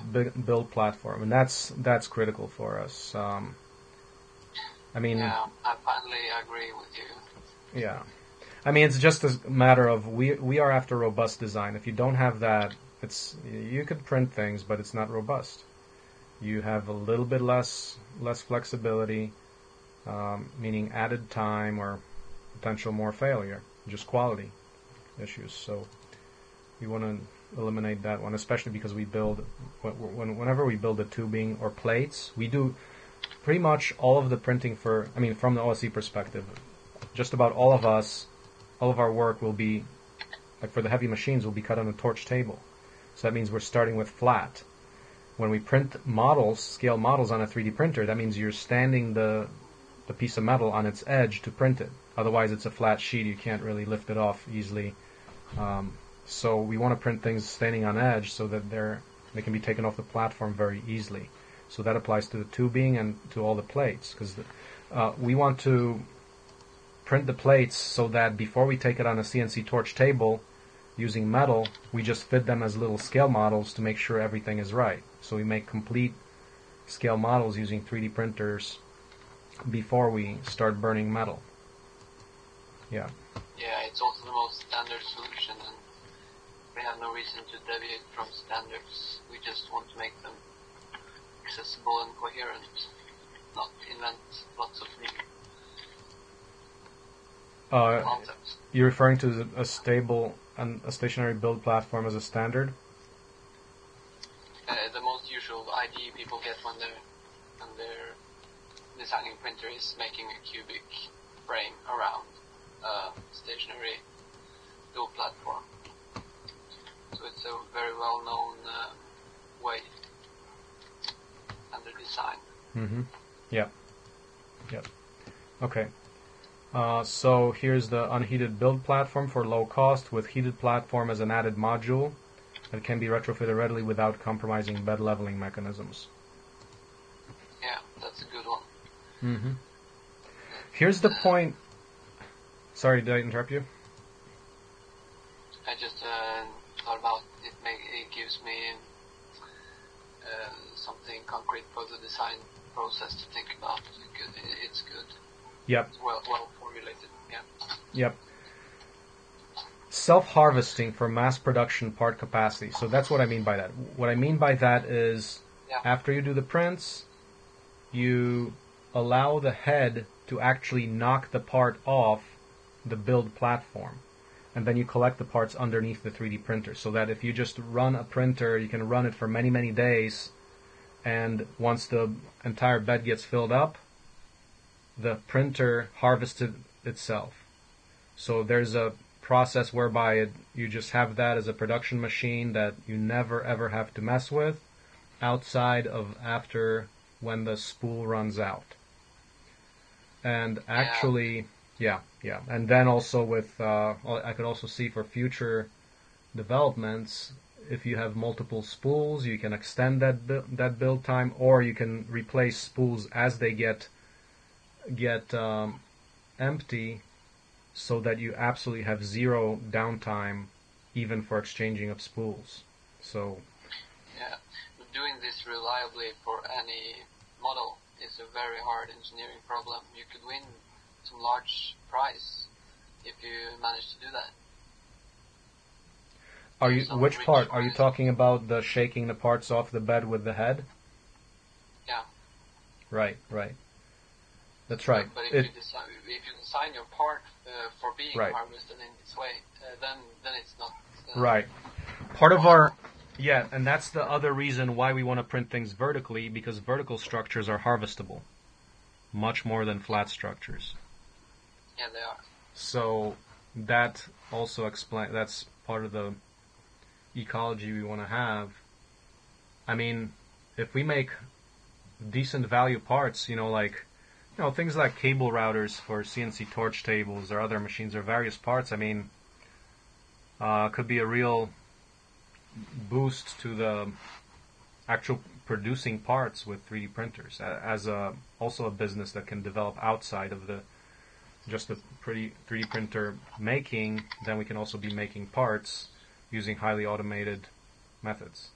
Speaker 1: build platform, and that's critical for us. I
Speaker 2: finally agree with you.
Speaker 1: Yeah. It's just a matter of we are after robust design. If you don't have that, you could print things, but it's not robust. You have a little bit less flexibility, meaning added time or potential more failure, just quality issues. So we want to eliminate that one, especially because we build whenever we build a tubing or plates, we do pretty much all of the printing from the OSE perspective. Just about all of our work will be, like for the heavy machines, will be cut on a torch table. So that means we're starting with flat. When we print models, scale models on a 3D printer, that means you're standing the piece of metal on its edge to print it. Otherwise, it's a flat sheet. You can't really lift it off easily. So we want to print things standing on edge so that they can be taken off the platform very easily. So that applies to the tubing and to all the plates, because we want to print the plates so that before we take it on a CNC torch table using metal, we just fit them as little scale models to make sure everything is right. So we make complete scale models using 3D printers before we start burning metal. Yeah.
Speaker 2: Yeah, it's also the most standard solution, and we have no reason to deviate from standards. We just want to make them accessible and coherent, not invent lots of new concepts.
Speaker 1: You're referring to a stable and a stationary build platform as a standard?
Speaker 2: The most usual idea people get when they're designing a printer is making a cubic frame around a stationary build platform. So it's a very well-known way under design.
Speaker 1: Mm-hmm. Yeah. Okay. So here's the unheated build platform for low cost, with heated platform as an added module that can be retrofitted readily without compromising bed leveling mechanisms.
Speaker 2: Yeah, that's a good one.
Speaker 1: Mm-hmm. Here's the point. Sorry, did I interrupt you?
Speaker 2: I just thought about it. It gives me something concrete for the design process to think about. It's good.
Speaker 1: Yep.
Speaker 2: It's well formulated. Yeah.
Speaker 1: Yep. Self-harvesting for mass production part capacity. So that's what I mean by that. What I mean by that is after you do the prints, you allow the head to actually knock the part off the build platform. And then you collect the parts underneath the 3D printer, so that if you just run a printer, you can run it for many, many days, and once the entire bed gets filled up, the printer harvested itself. So there's a process whereby you just have that as a production machine that you never ever have to mess with outside of after when the spool runs out. And actually, yeah. And then also with, I could also see for future developments, if you have multiple spools, you can extend that build time, or you can replace spools as they get empty, so that you absolutely have zero downtime, even for exchanging of spools. So
Speaker 2: yeah, doing this reliably for any model is a very hard engineering problem. You could win some large prize if you manage to do that.
Speaker 1: Which part? Are you talking about the shaking the parts off the bed with the head?
Speaker 2: Yeah.
Speaker 1: Right. That's right.
Speaker 2: But if you design your part for being harvested in this way, then it's not.
Speaker 1: Right. Part of our and that's the other reason why we want to print things vertically, because vertical structures are harvestable much more than flat structures.
Speaker 2: Yeah, they are.
Speaker 1: So that also that's part of the ecology we want to have. I mean, if we make decent value parts, things like cable routers for CNC torch tables or other machines or various parts, I mean, could be a real boost to the actual producing parts with 3D printers as also a business that can develop outside of just the pretty 3D printer making. Then we can also be making parts using highly automated methods.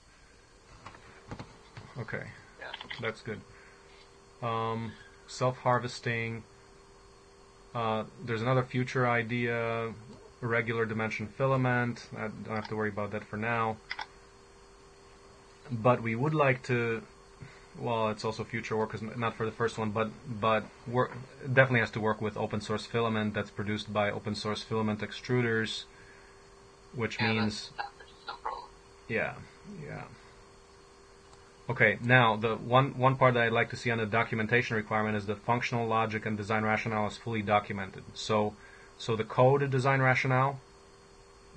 Speaker 1: Okay, that's good. Self-harvesting. There's another future idea, regular dimension filament. I don't have to worry about that for now. But we would like to, it's also future work, not for the first one, but work, definitely has to work with open source filament that's produced by open source filament extruders, which means...
Speaker 2: no problem.
Speaker 1: Yeah. Okay, now the one part that I'd like to see on the documentation requirement is the functional logic and design rationale is fully documented. So the code design rationale,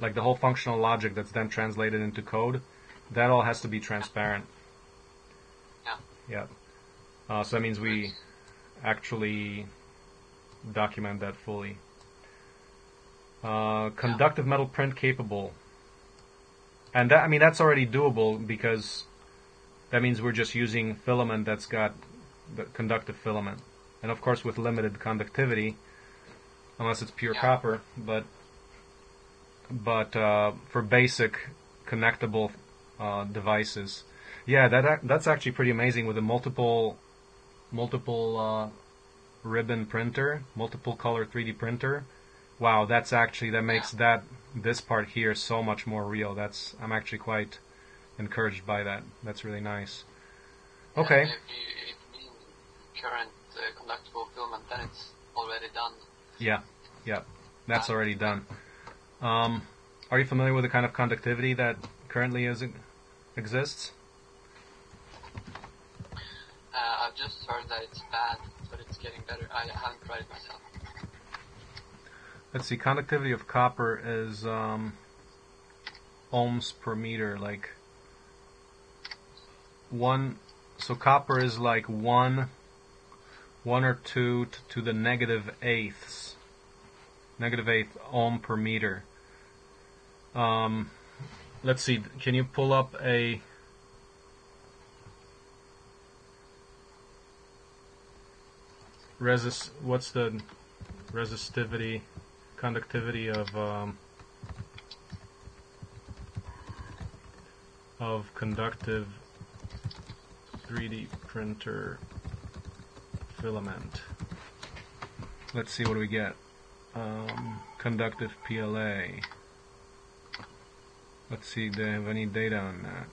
Speaker 1: like the whole functional logic that's then translated into code, that all has to be transparent. Yeah. So that means we actually document that fully. Conductive metal print capable. And that's already doable, because that means we're just using filament that's got the conductive filament. And of course with limited conductivity, unless it's pure copper, but for basic connectable devices. Yeah, that's actually pretty amazing with a multiple ribbon printer, multiple color 3D printer. Wow, that makes this part here so much more real. I'm actually quite encouraged by that. That's really nice. Okay.
Speaker 2: If you mean current conductible filament, then it's already done.
Speaker 1: Yeah, that's already done. Are you familiar with the kind of conductivity that currently exists?
Speaker 2: I've just heard that it's bad, but it's getting better. I haven't tried it myself.
Speaker 1: Let's see, conductivity of copper is ohms per meter, like one. So copper is like one or two to the negative eighth ohm per meter. Let's see, can you pull up a what's the resistivity, conductivity of conductive 3D printer filament? Let's see, what do we get? Conductive PLA. Let's see, do they have any data on that?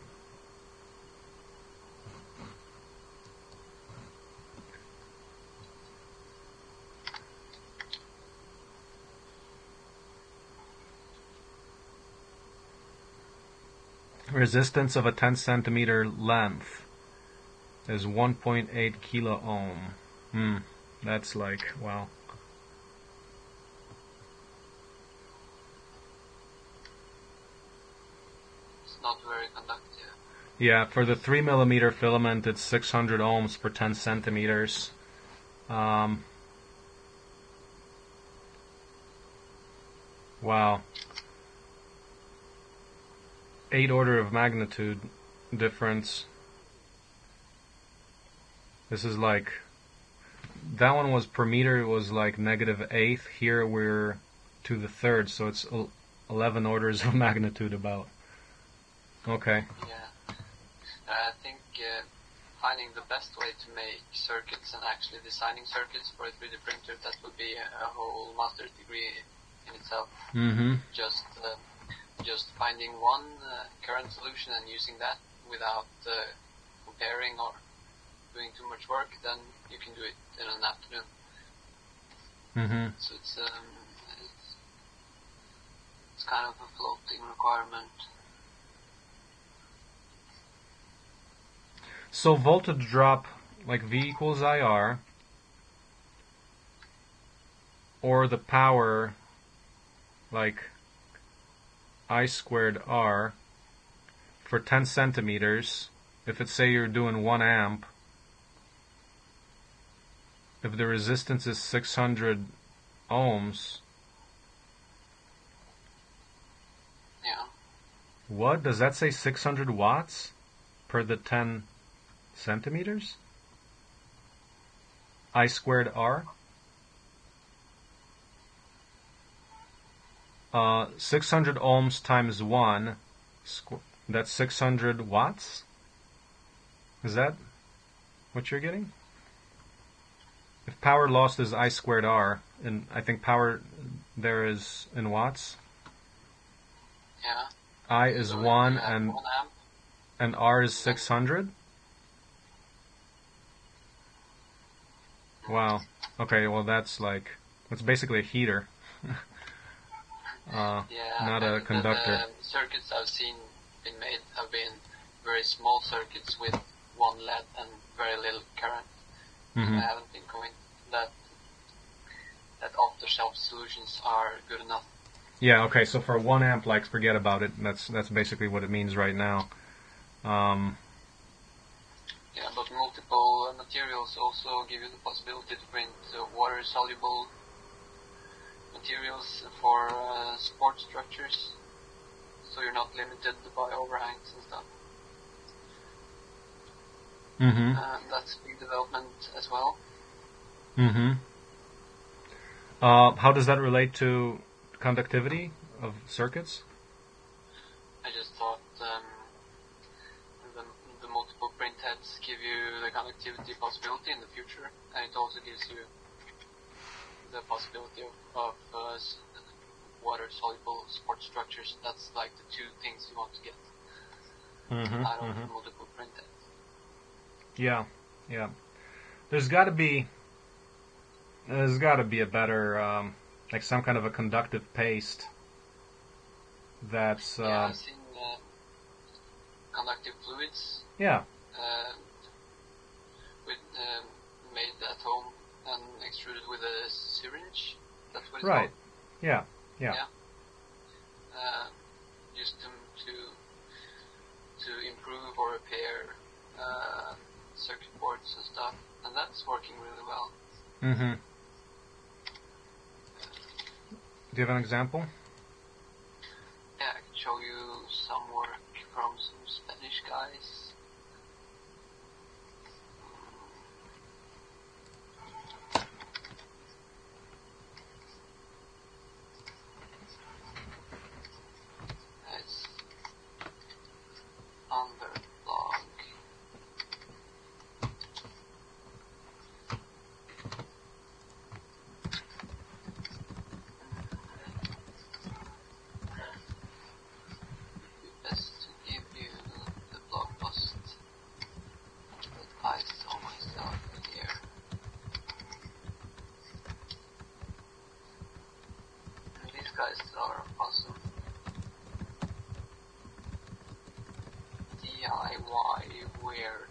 Speaker 1: Resistance of a 10 centimeter length is 1.8 kilo ohm. That's like, wow.
Speaker 2: It's not very conductive.
Speaker 1: Yeah, for the 3mm filament, it's 600 ohms per 10 centimeters. Wow. 8 order of magnitude difference. This is like, that one was per meter, it was like -1/8. Here we're to the third, so it's 11 orders of magnitude about. Okay.
Speaker 2: Yeah. I think finding the best way to make circuits and actually designing circuits for a 3D printer, that would be a whole master's degree in itself.
Speaker 1: Mm-hmm.
Speaker 2: Just finding one current solution and using that without comparing or doing too much work, then you can do it in an afternoon.
Speaker 1: Mm-hmm.
Speaker 2: So it's kind of a floating requirement.
Speaker 1: So voltage drop, like V equals IR, or the power, like I squared R, for 10 centimeters, if it's, say, you're doing 1 amp, if the resistance is 600 ohms,
Speaker 2: Yeah.
Speaker 1: what? Does that say 600 watts per the 10 centimeters? I squared R? 600 ohms times 1, that's 600 watts? Is that what you're getting? If power lost is I squared R, and I think power there is in watts,
Speaker 2: Yeah.
Speaker 1: I is
Speaker 2: So
Speaker 1: 1
Speaker 2: you have
Speaker 1: and
Speaker 2: 1 amp.
Speaker 1: and R is 600? Wow. Okay, well that's basically a heater.
Speaker 2: Yeah,
Speaker 1: Not a
Speaker 2: and
Speaker 1: conductor.
Speaker 2: the circuits I've seen been made have been very small circuits with one LED and very little current.
Speaker 1: Mm-hmm.
Speaker 2: I haven't been convinced that off-the-shelf solutions are good enough.
Speaker 1: Yeah, okay, so for 1 amp, like, forget about it. That's basically what it means right now.
Speaker 2: Yeah, but multiple materials also give you the possibility to print water-soluble materials for support structures, so you're not limited by overhangs and stuff.
Speaker 1: Mm-hmm.
Speaker 2: That's big development as well.
Speaker 1: Mm-hmm. How does that relate to conductivity of circuits?
Speaker 2: I just thought the multiple print heads give you the conductivity possibility in the future, and it also gives you the possibility of water-soluble support structures. That's like the two things you want to get out of multiple print heads.
Speaker 1: Yeah, yeah. There's got to be a better, like some kind of a conductive paste. That's
Speaker 2: Yeah, I've seen conductive fluids.
Speaker 1: Yeah.
Speaker 2: Made at home and extruded with a syringe. That's what it's
Speaker 1: Right.
Speaker 2: called.
Speaker 1: Yeah.
Speaker 2: Used to improve or repair circuit boards and stuff, and that's working really well.
Speaker 1: Mm-hmm. Do you have an example?
Speaker 2: Yeah, I can show you some work from some Spanish guys. It's on their blog. Best to give you the blog post that I saw myself here. And these guys are awesome. DIY weird.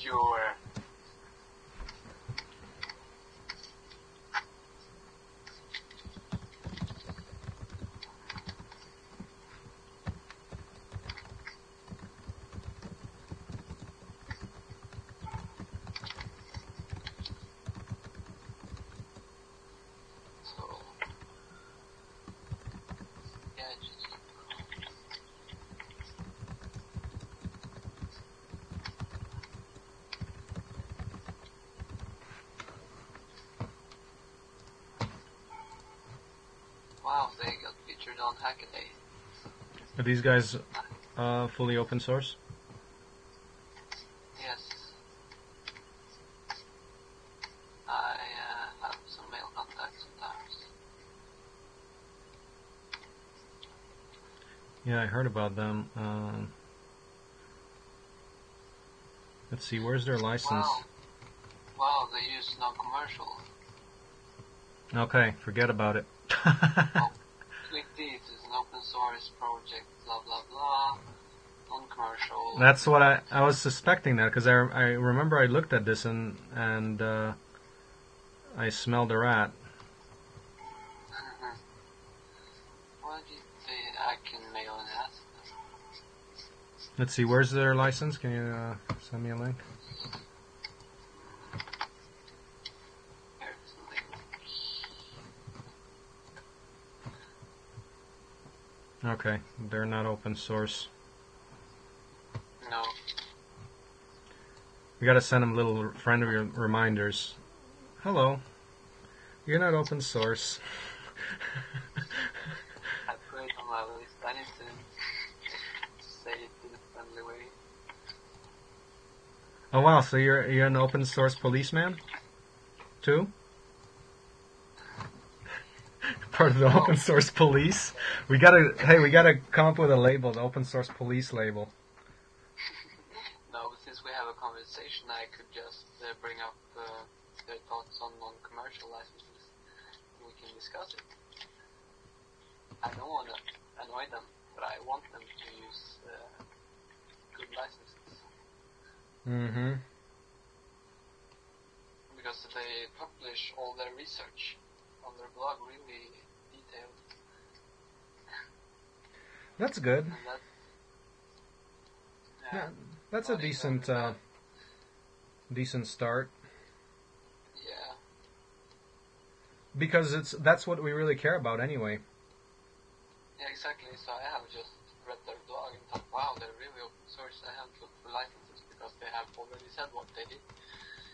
Speaker 2: Your on Hackaday.
Speaker 1: Are these guys fully open source?
Speaker 2: Yes. I have some mail contact sometimes.
Speaker 1: Yeah, I heard about them. Let's see, where's their license?
Speaker 2: Wow, they use non-commercial.
Speaker 1: Okay, forget about it.
Speaker 2: D3D is an open source project, blah blah blah, non-commercial.
Speaker 1: That's what I was suspecting that, because I remember I looked at this and I smelled a rat.
Speaker 2: Why did I can mail an ask.
Speaker 1: Let's see, where's their license? Can you send me a link?
Speaker 2: Here's the link.
Speaker 1: Okay, they're not open source.
Speaker 2: No.
Speaker 1: We gotta send them little friendly reminders. Hello, you're not open source.
Speaker 2: I put it on my list. I need to say it in a friendly way.
Speaker 1: Oh wow, so you're an open source policeman too? Part of the open source police. We gotta come up with a label, the open source police label.
Speaker 2: No, but since we have a conversation, I could just bring up their thoughts on non-commercial licenses. We can discuss it. I don't want to annoy them, but I want them to use good licenses.
Speaker 1: Mm-hmm.
Speaker 2: Because they publish all their research on their blog really detailed.
Speaker 1: That's good.
Speaker 2: And
Speaker 1: Yeah, that's a decent decent start.
Speaker 2: Yeah.
Speaker 1: Because that's what we really care about anyway.
Speaker 2: Yeah, exactly. So I have just read their blog and thought, wow, they're really open source. I haven't looked for licenses because they have already said what they did.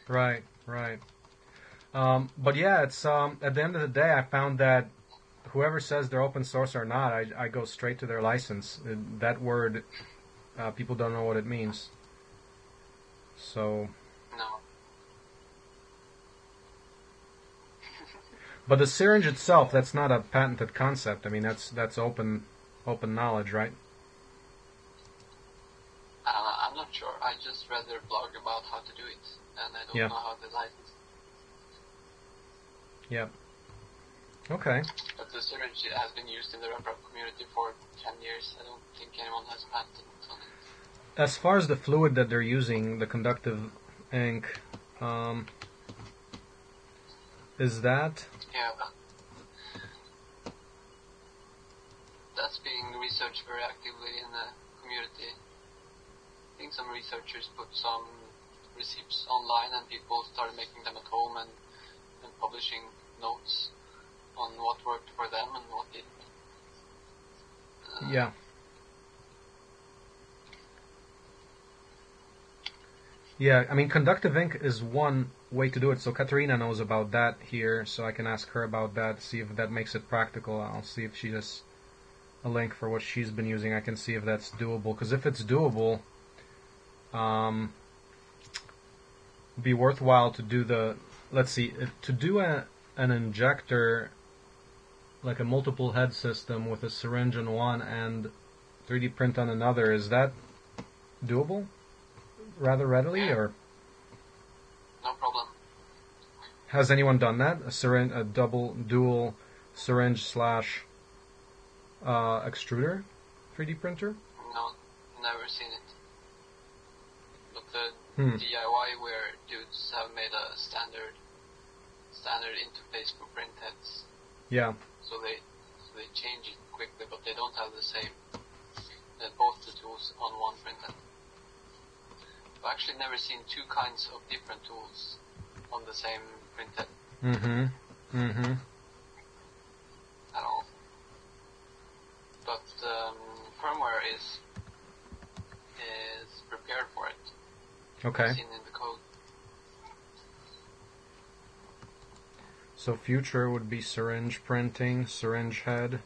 Speaker 1: Right, right. But yeah, it's at the end of the day, I found that whoever says they're open source or not, I go straight to their license. That word, people don't know what it means. So,
Speaker 2: No.
Speaker 1: but the syringe itself, that's not a patented concept. I mean, that's open knowledge, right?
Speaker 2: I'm not sure. I just read their blog about how to do it, and I don't know how the license.
Speaker 1: Yeah. Okay.
Speaker 2: But the syringe has been used in the RepRap community for 10 years. I don't think anyone has patented on it.
Speaker 1: As far as the fluid that they're using, the conductive ink, is that?
Speaker 2: Yeah. That's being researched very actively in the community. I think some researchers put some receipts online and people started making them at home and publishing notes on what worked for them and what didn't.
Speaker 1: Yeah. Yeah, I mean, conductive ink is one way to do it. So Katerina knows about that here, so I can ask her about that, see if that makes it practical. I'll see if she has a link for what she's been using. I can see if that's doable. Because if it's doable, it'd be worthwhile to do the... Let's see, to do an injector, like a multiple head system with a syringe on one and 3D print on another, is that doable rather readily, or
Speaker 2: no problem?
Speaker 1: has anyone done that? A dual syringe slash extruder 3D printer?
Speaker 2: No, never seen it. But the DIY where dudes have made a standard interface for print heads.
Speaker 1: Yeah.
Speaker 2: So they change it quickly, but they don't have the same both the tools on one printhead. I've actually never seen two kinds of different tools on the same printhead. At all. But firmware is prepared for it.
Speaker 1: Okay.
Speaker 2: It's in the code.
Speaker 1: So future would be syringe printing, syringe head.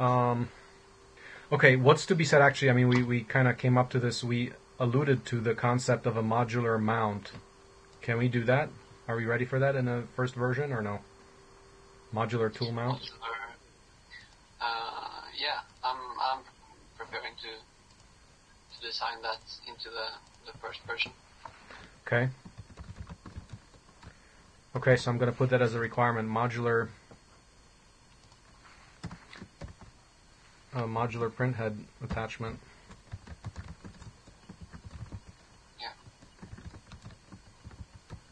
Speaker 1: Okay, what's to be said actually? I mean, we kind of came up to this. We alluded to the concept of a modular mount. Can we do that? Are we ready for that in the first version or no? Modular tool mount?
Speaker 2: Yeah, I'm preparing to design that into the first version.
Speaker 1: Okay. Okay, so I'm going to put that as a requirement. Modular printhead attachment.
Speaker 2: Yeah.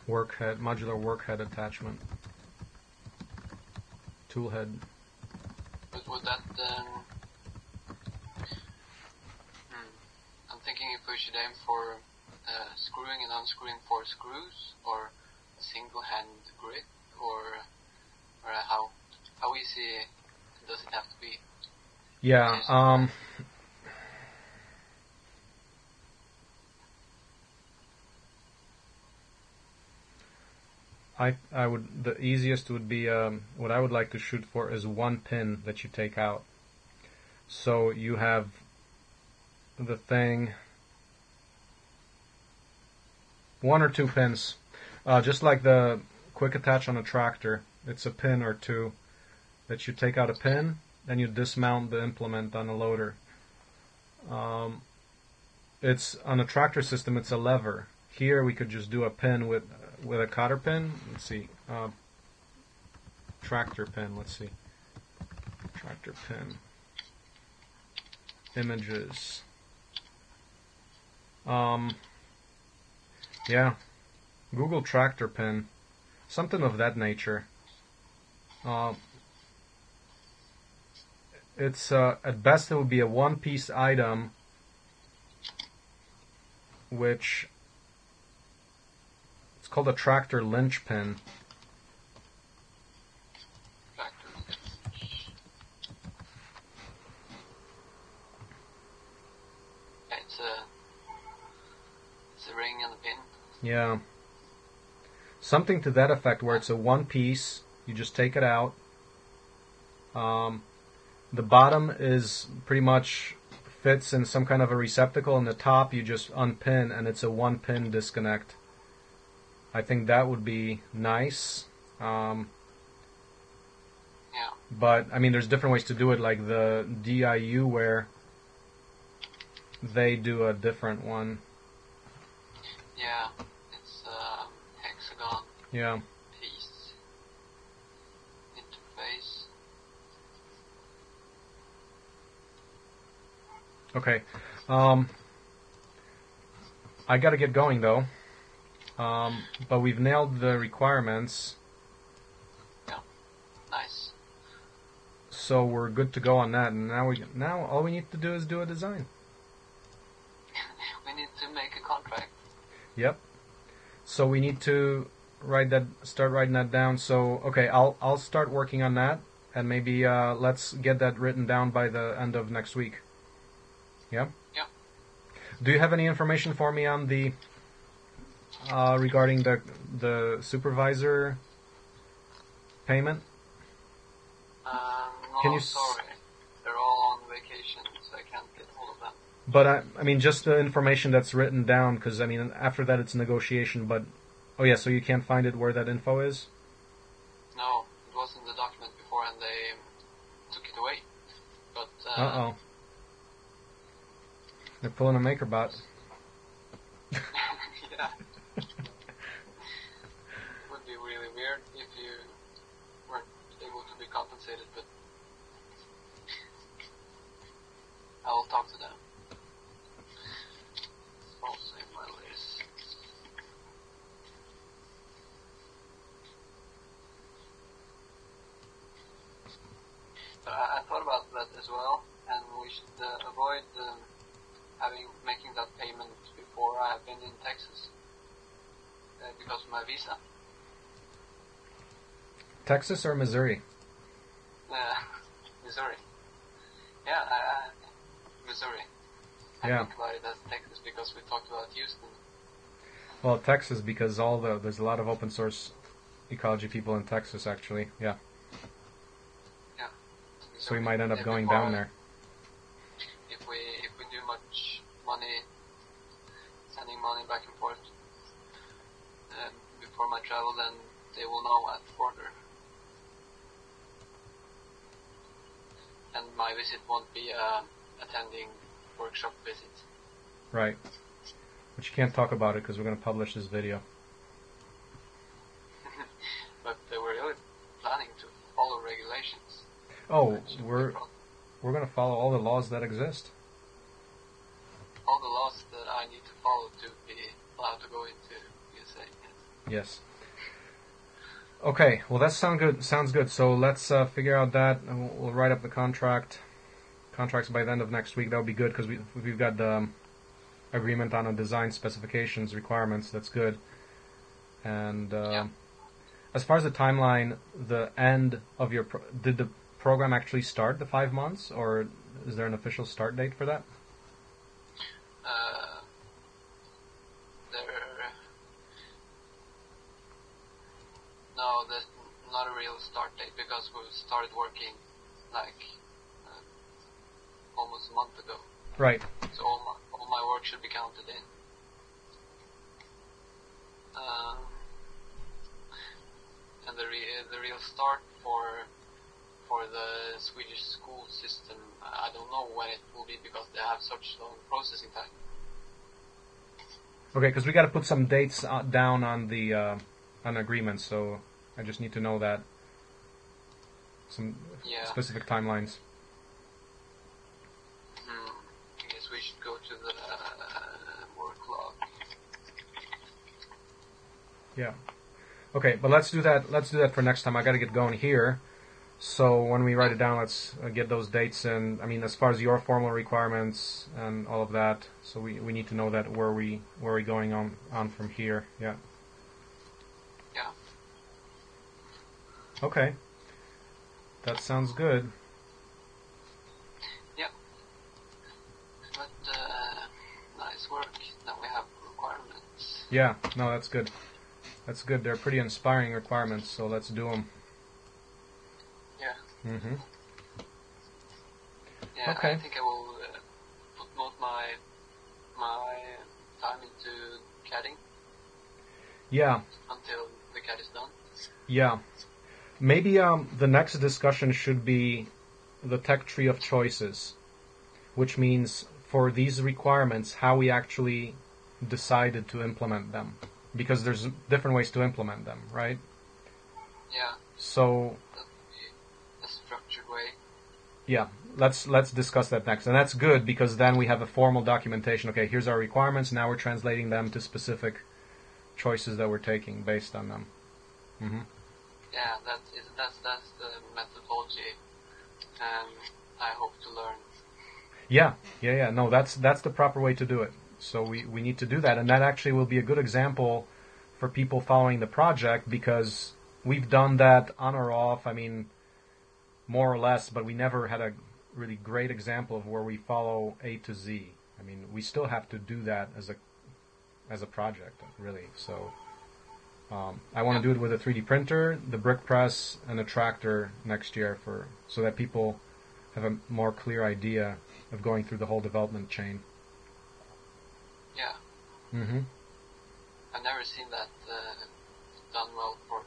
Speaker 1: Modular workhead attachment. Toolhead.
Speaker 2: But would that I'm thinking if we should aim for screwing and unscrewing 4 screws, or a single hand grip, or how easy does it have to be?
Speaker 1: Yeah. I would, the easiest would be what I would like to shoot for is one pin that you take out. So you have the thing, 1 or 2 pins, just like the quick attach on a tractor. It's a pin or 2 that you take out a pin, then you dismount the implement on a loader. It's on a tractor system. It's a lever. Here we could just do a pin with a cotter pin. Let's see, tractor pin. Let's see, tractor pin. Images. Yeah, Google tractor pin, something of that nature. It's at best it would be a one-piece item, which it's called a tractor linchpin.
Speaker 2: It's a ring and a pin.
Speaker 1: Yeah. Something to that effect, where it's a one piece, you just take it out. The bottom is pretty much fits in some kind of a receptacle, and the top you just unpin, and it's a one pin disconnect. I think that would be nice.
Speaker 2: Yeah.
Speaker 1: But, I mean, there's different ways to do it, like the DIU, where they do a different one.
Speaker 2: Yeah, it's hexagon.
Speaker 1: Yeah.
Speaker 2: Piece. Interface.
Speaker 1: Okay. I gotta get going, though. But we've nailed the requirements.
Speaker 2: Yeah. Nice.
Speaker 1: So we're good to go on that, and now all we need to do is do a design.
Speaker 2: We need to make a contract.
Speaker 1: Yep. So we need to start writing that down. So okay, I'll start working on that, and maybe let's get that written down by the end of next week. Yeah.
Speaker 2: Yeah.
Speaker 1: Do you have any information for me on the regarding the supervisor payment?
Speaker 2: No,
Speaker 1: Can you
Speaker 2: sorry. They're all on vacation, so I can't get hold of them.
Speaker 1: But I mean, just the information that's written down, because I mean, after that it's negotiation. But oh yeah, so you can't find it where that info is?
Speaker 2: No, it was in the document before, and they took it away. But
Speaker 1: Uh-oh. They're pulling a MakerBot.
Speaker 2: yeah. It would be really weird if you weren't able to be compensated, but I'll talk to them. It's also in my list. But I thought about that as well, and we should avoid making that payment before I have been in Texas because of my visa.
Speaker 1: Texas or Missouri?
Speaker 2: Missouri. Yeah, Missouri. I
Speaker 1: Yeah.
Speaker 2: think about it as Texas because we talked about Houston.
Speaker 1: Well, Texas, because there's a lot of open source ecology people in Texas, actually. Yeah.
Speaker 2: Yeah.
Speaker 1: So we might end up going
Speaker 2: before,
Speaker 1: down there.
Speaker 2: If we do much money, sending money back and forth before my travel, then they will know at the border. And my visit won't be attending workshop visit.
Speaker 1: Right. But you can't talk about it because we're going to publish this video.
Speaker 2: But they were really planning to follow regulations.
Speaker 1: Oh, we're going to follow all the laws that exist.
Speaker 2: All the laws that I need to follow to be allowed to go into USA.
Speaker 1: Yes. Okay, well that sounds good. So let's figure out that, and we'll write up the contracts by the end of next week. That would be good because we've got the agreement on the design specifications requirements. That's good. And as far as the timeline, the end of your did the program actually start the 5 months, or is there an official start date for that?
Speaker 2: No, there's not a real start date because we started working like almost a month ago.
Speaker 1: Right.
Speaker 2: So all my work should be counted in. And the real start for the Swedish school system, I don't know when it will be because they have such long processing time.
Speaker 1: Okay, because we got to put some dates down on the agreement, so I just need to know that some specific timelines.
Speaker 2: I guess we should go to the work log.
Speaker 1: Yeah. Okay, but let's do that. Let's do that for next time. I got to get going here. So when we write it down, let's get those dates in. I mean, as far as your formal requirements and all of that, so we need to know that where we going on from here. Yeah.
Speaker 2: Yeah.
Speaker 1: Okay. That sounds good.
Speaker 2: Yeah. But nice work. Now we have requirements.
Speaker 1: Yeah. No, that's good. That's good. They're pretty inspiring requirements, so let's do them.
Speaker 2: Yeah.
Speaker 1: Mm-hmm.
Speaker 2: Yeah,
Speaker 1: Okay.
Speaker 2: I think I will put most my time into CADing.
Speaker 1: Yeah.
Speaker 2: Until the CAD is done.
Speaker 1: Yeah. Maybe the next discussion should be the tech tree of choices, which means for these requirements, how we actually decided to implement them. Because there's different ways to implement them, right?
Speaker 2: Yeah.
Speaker 1: So
Speaker 2: That would be a structured way.
Speaker 1: yeah, let's discuss that next. And that's good because then we have a formal documentation. Okay, here's our requirements. Now we're translating them to specific choices that we're taking based on them. Mm-hmm.
Speaker 2: Yeah, that's the methodology I hope to learn.
Speaker 1: Yeah. No, that's the proper way to do it. So we need to do that, and that actually will be a good example for people following the project because we've done that on or off. I mean, more or less, but we never had a really great example of where we follow A to Z. I mean, we still have to do that as a project, really. So I want to do it with a 3D printer, the brick press, and a tractor next year so that people have a more clear idea of going through the whole development chain.
Speaker 2: Yeah.
Speaker 1: Mm-hmm.
Speaker 2: I've never seen that done well for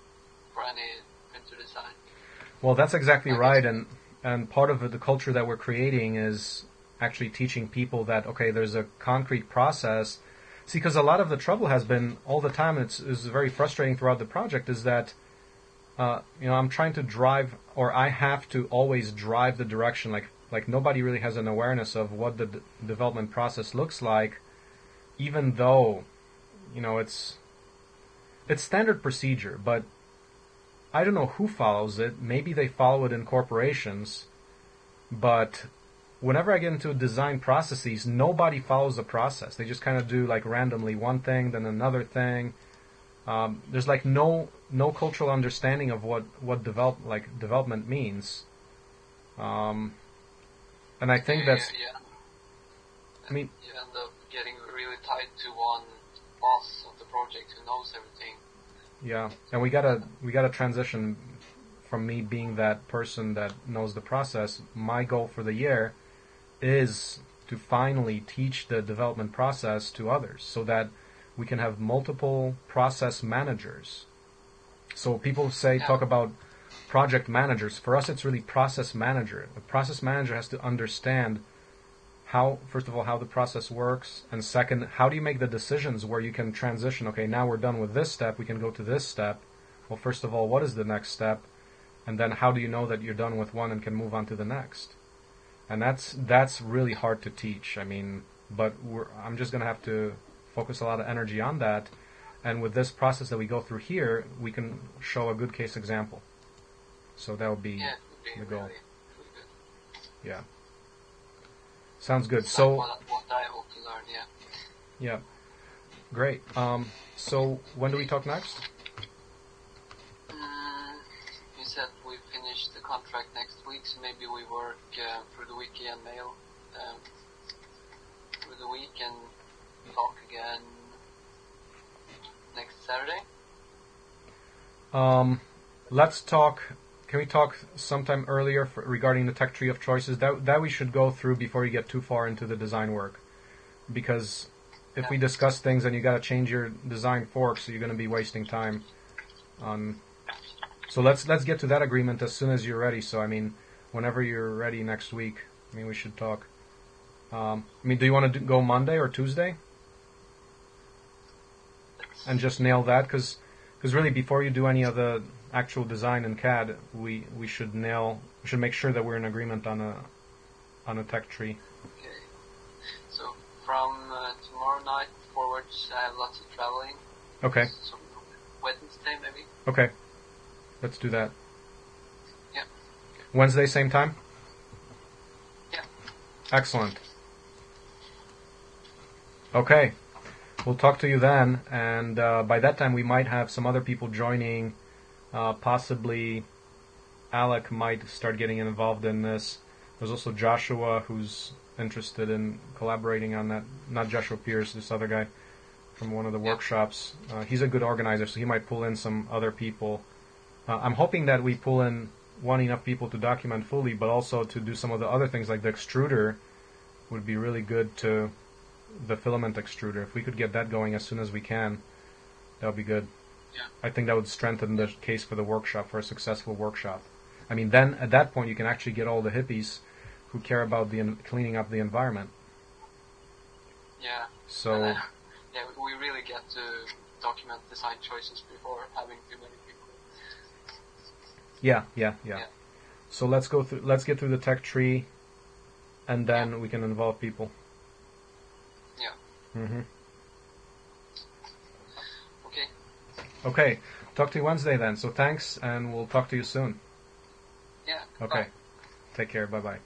Speaker 2: any printer design.
Speaker 1: Well, that's exactly right, and part of the culture that we're creating is actually teaching people that, okay, there's a concrete process. See, because a lot of the trouble has been all the time, it's very frustrating throughout the project, is that, I'm trying to drive, or I have to always drive the direction, like nobody really has an awareness of what the development process looks like, even though, it's standard procedure, but I don't know who follows it. Maybe they follow it in corporations, but whenever I get into design processes, nobody follows the process. They just kind of do like randomly one thing, then another thing. There's like no cultural understanding of what development means, and I think that's.
Speaker 2: Yeah.
Speaker 1: I mean,
Speaker 2: you end up getting really tied to one boss of the project who knows everything.
Speaker 1: Yeah, and we gotta transition from me being that person that knows the process, my goal for the year is to finally teach the development process to others so that we can have multiple process managers. So people talk about project managers. For us, it's really process manager. A process manager has to understand first of all, how the process works, and second, how do you make the decisions where you can transition, okay, now we're done with this step, we can go to this step. Well, first of all, what is the next step? And then how do you know that you're done with one and can move on to the next? And that's really hard to teach. I mean, but I'm just going to have to focus a lot of energy on that. And with this process that we go through here, we can show a good case example. So that would be the goal.
Speaker 2: Really good.
Speaker 1: Yeah. Sounds good.
Speaker 2: It's
Speaker 1: So
Speaker 2: like what I hope to learn,
Speaker 1: yeah. Great. So when do we talk next?
Speaker 2: You said we finish the contract next week, so maybe we work through the wiki and mail through the week and talk again next Saturday.
Speaker 1: Let's talk. Can we talk sometime earlier regarding the tech tree of choices? That we should go through before you get too far into the design work, because if we discuss things and you got to change your design forks, so you're going to be wasting time. So let's get to that agreement as soon as you're ready. So I mean, whenever you're ready next week, I mean we should talk. I mean, do you want to go Monday or Tuesday? And just nail that, because really before you do any of the actual design in CAD, we should make sure that we're in agreement on a tech tree.
Speaker 2: Okay. So from tomorrow night forwards, I have lots of traveling.
Speaker 1: Okay.
Speaker 2: So Wednesday maybe.
Speaker 1: Okay. Let's do that.
Speaker 2: Yeah.
Speaker 1: Wednesday, same time?
Speaker 2: Yeah.
Speaker 1: Excellent. Okay. We'll talk to you then, and by that time we might have some other people joining. Possibly Alec might start getting involved in this. There's also Joshua, who's interested in collaborating on that. Not Joshua Pierce, this other guy from one of the workshops. He's a good organizer, so he might pull in some other people. I'm hoping that we pull in enough people to document fully, but also to do some of the other things, like the extruder would be really good to the filament extruder. If we could get that going as soon as we can, that would be good.
Speaker 2: Yeah.
Speaker 1: I think that would strengthen the case for the workshop, for a successful workshop. I mean, then at that point you can actually get all the hippies who care about cleaning up the environment.
Speaker 2: Yeah.
Speaker 1: So.
Speaker 2: Yeah, we really get to document design choices before having too many people.
Speaker 1: Yeah. So let's get through the tech tree, and then we can involve people.
Speaker 2: Yeah.
Speaker 1: Mhm.
Speaker 2: Okay.
Speaker 1: Okay. Talk to you Wednesday then. So thanks, and we'll talk to you soon.
Speaker 2: Yeah.
Speaker 1: Okay.
Speaker 2: Bye.
Speaker 1: Take care. Bye-bye.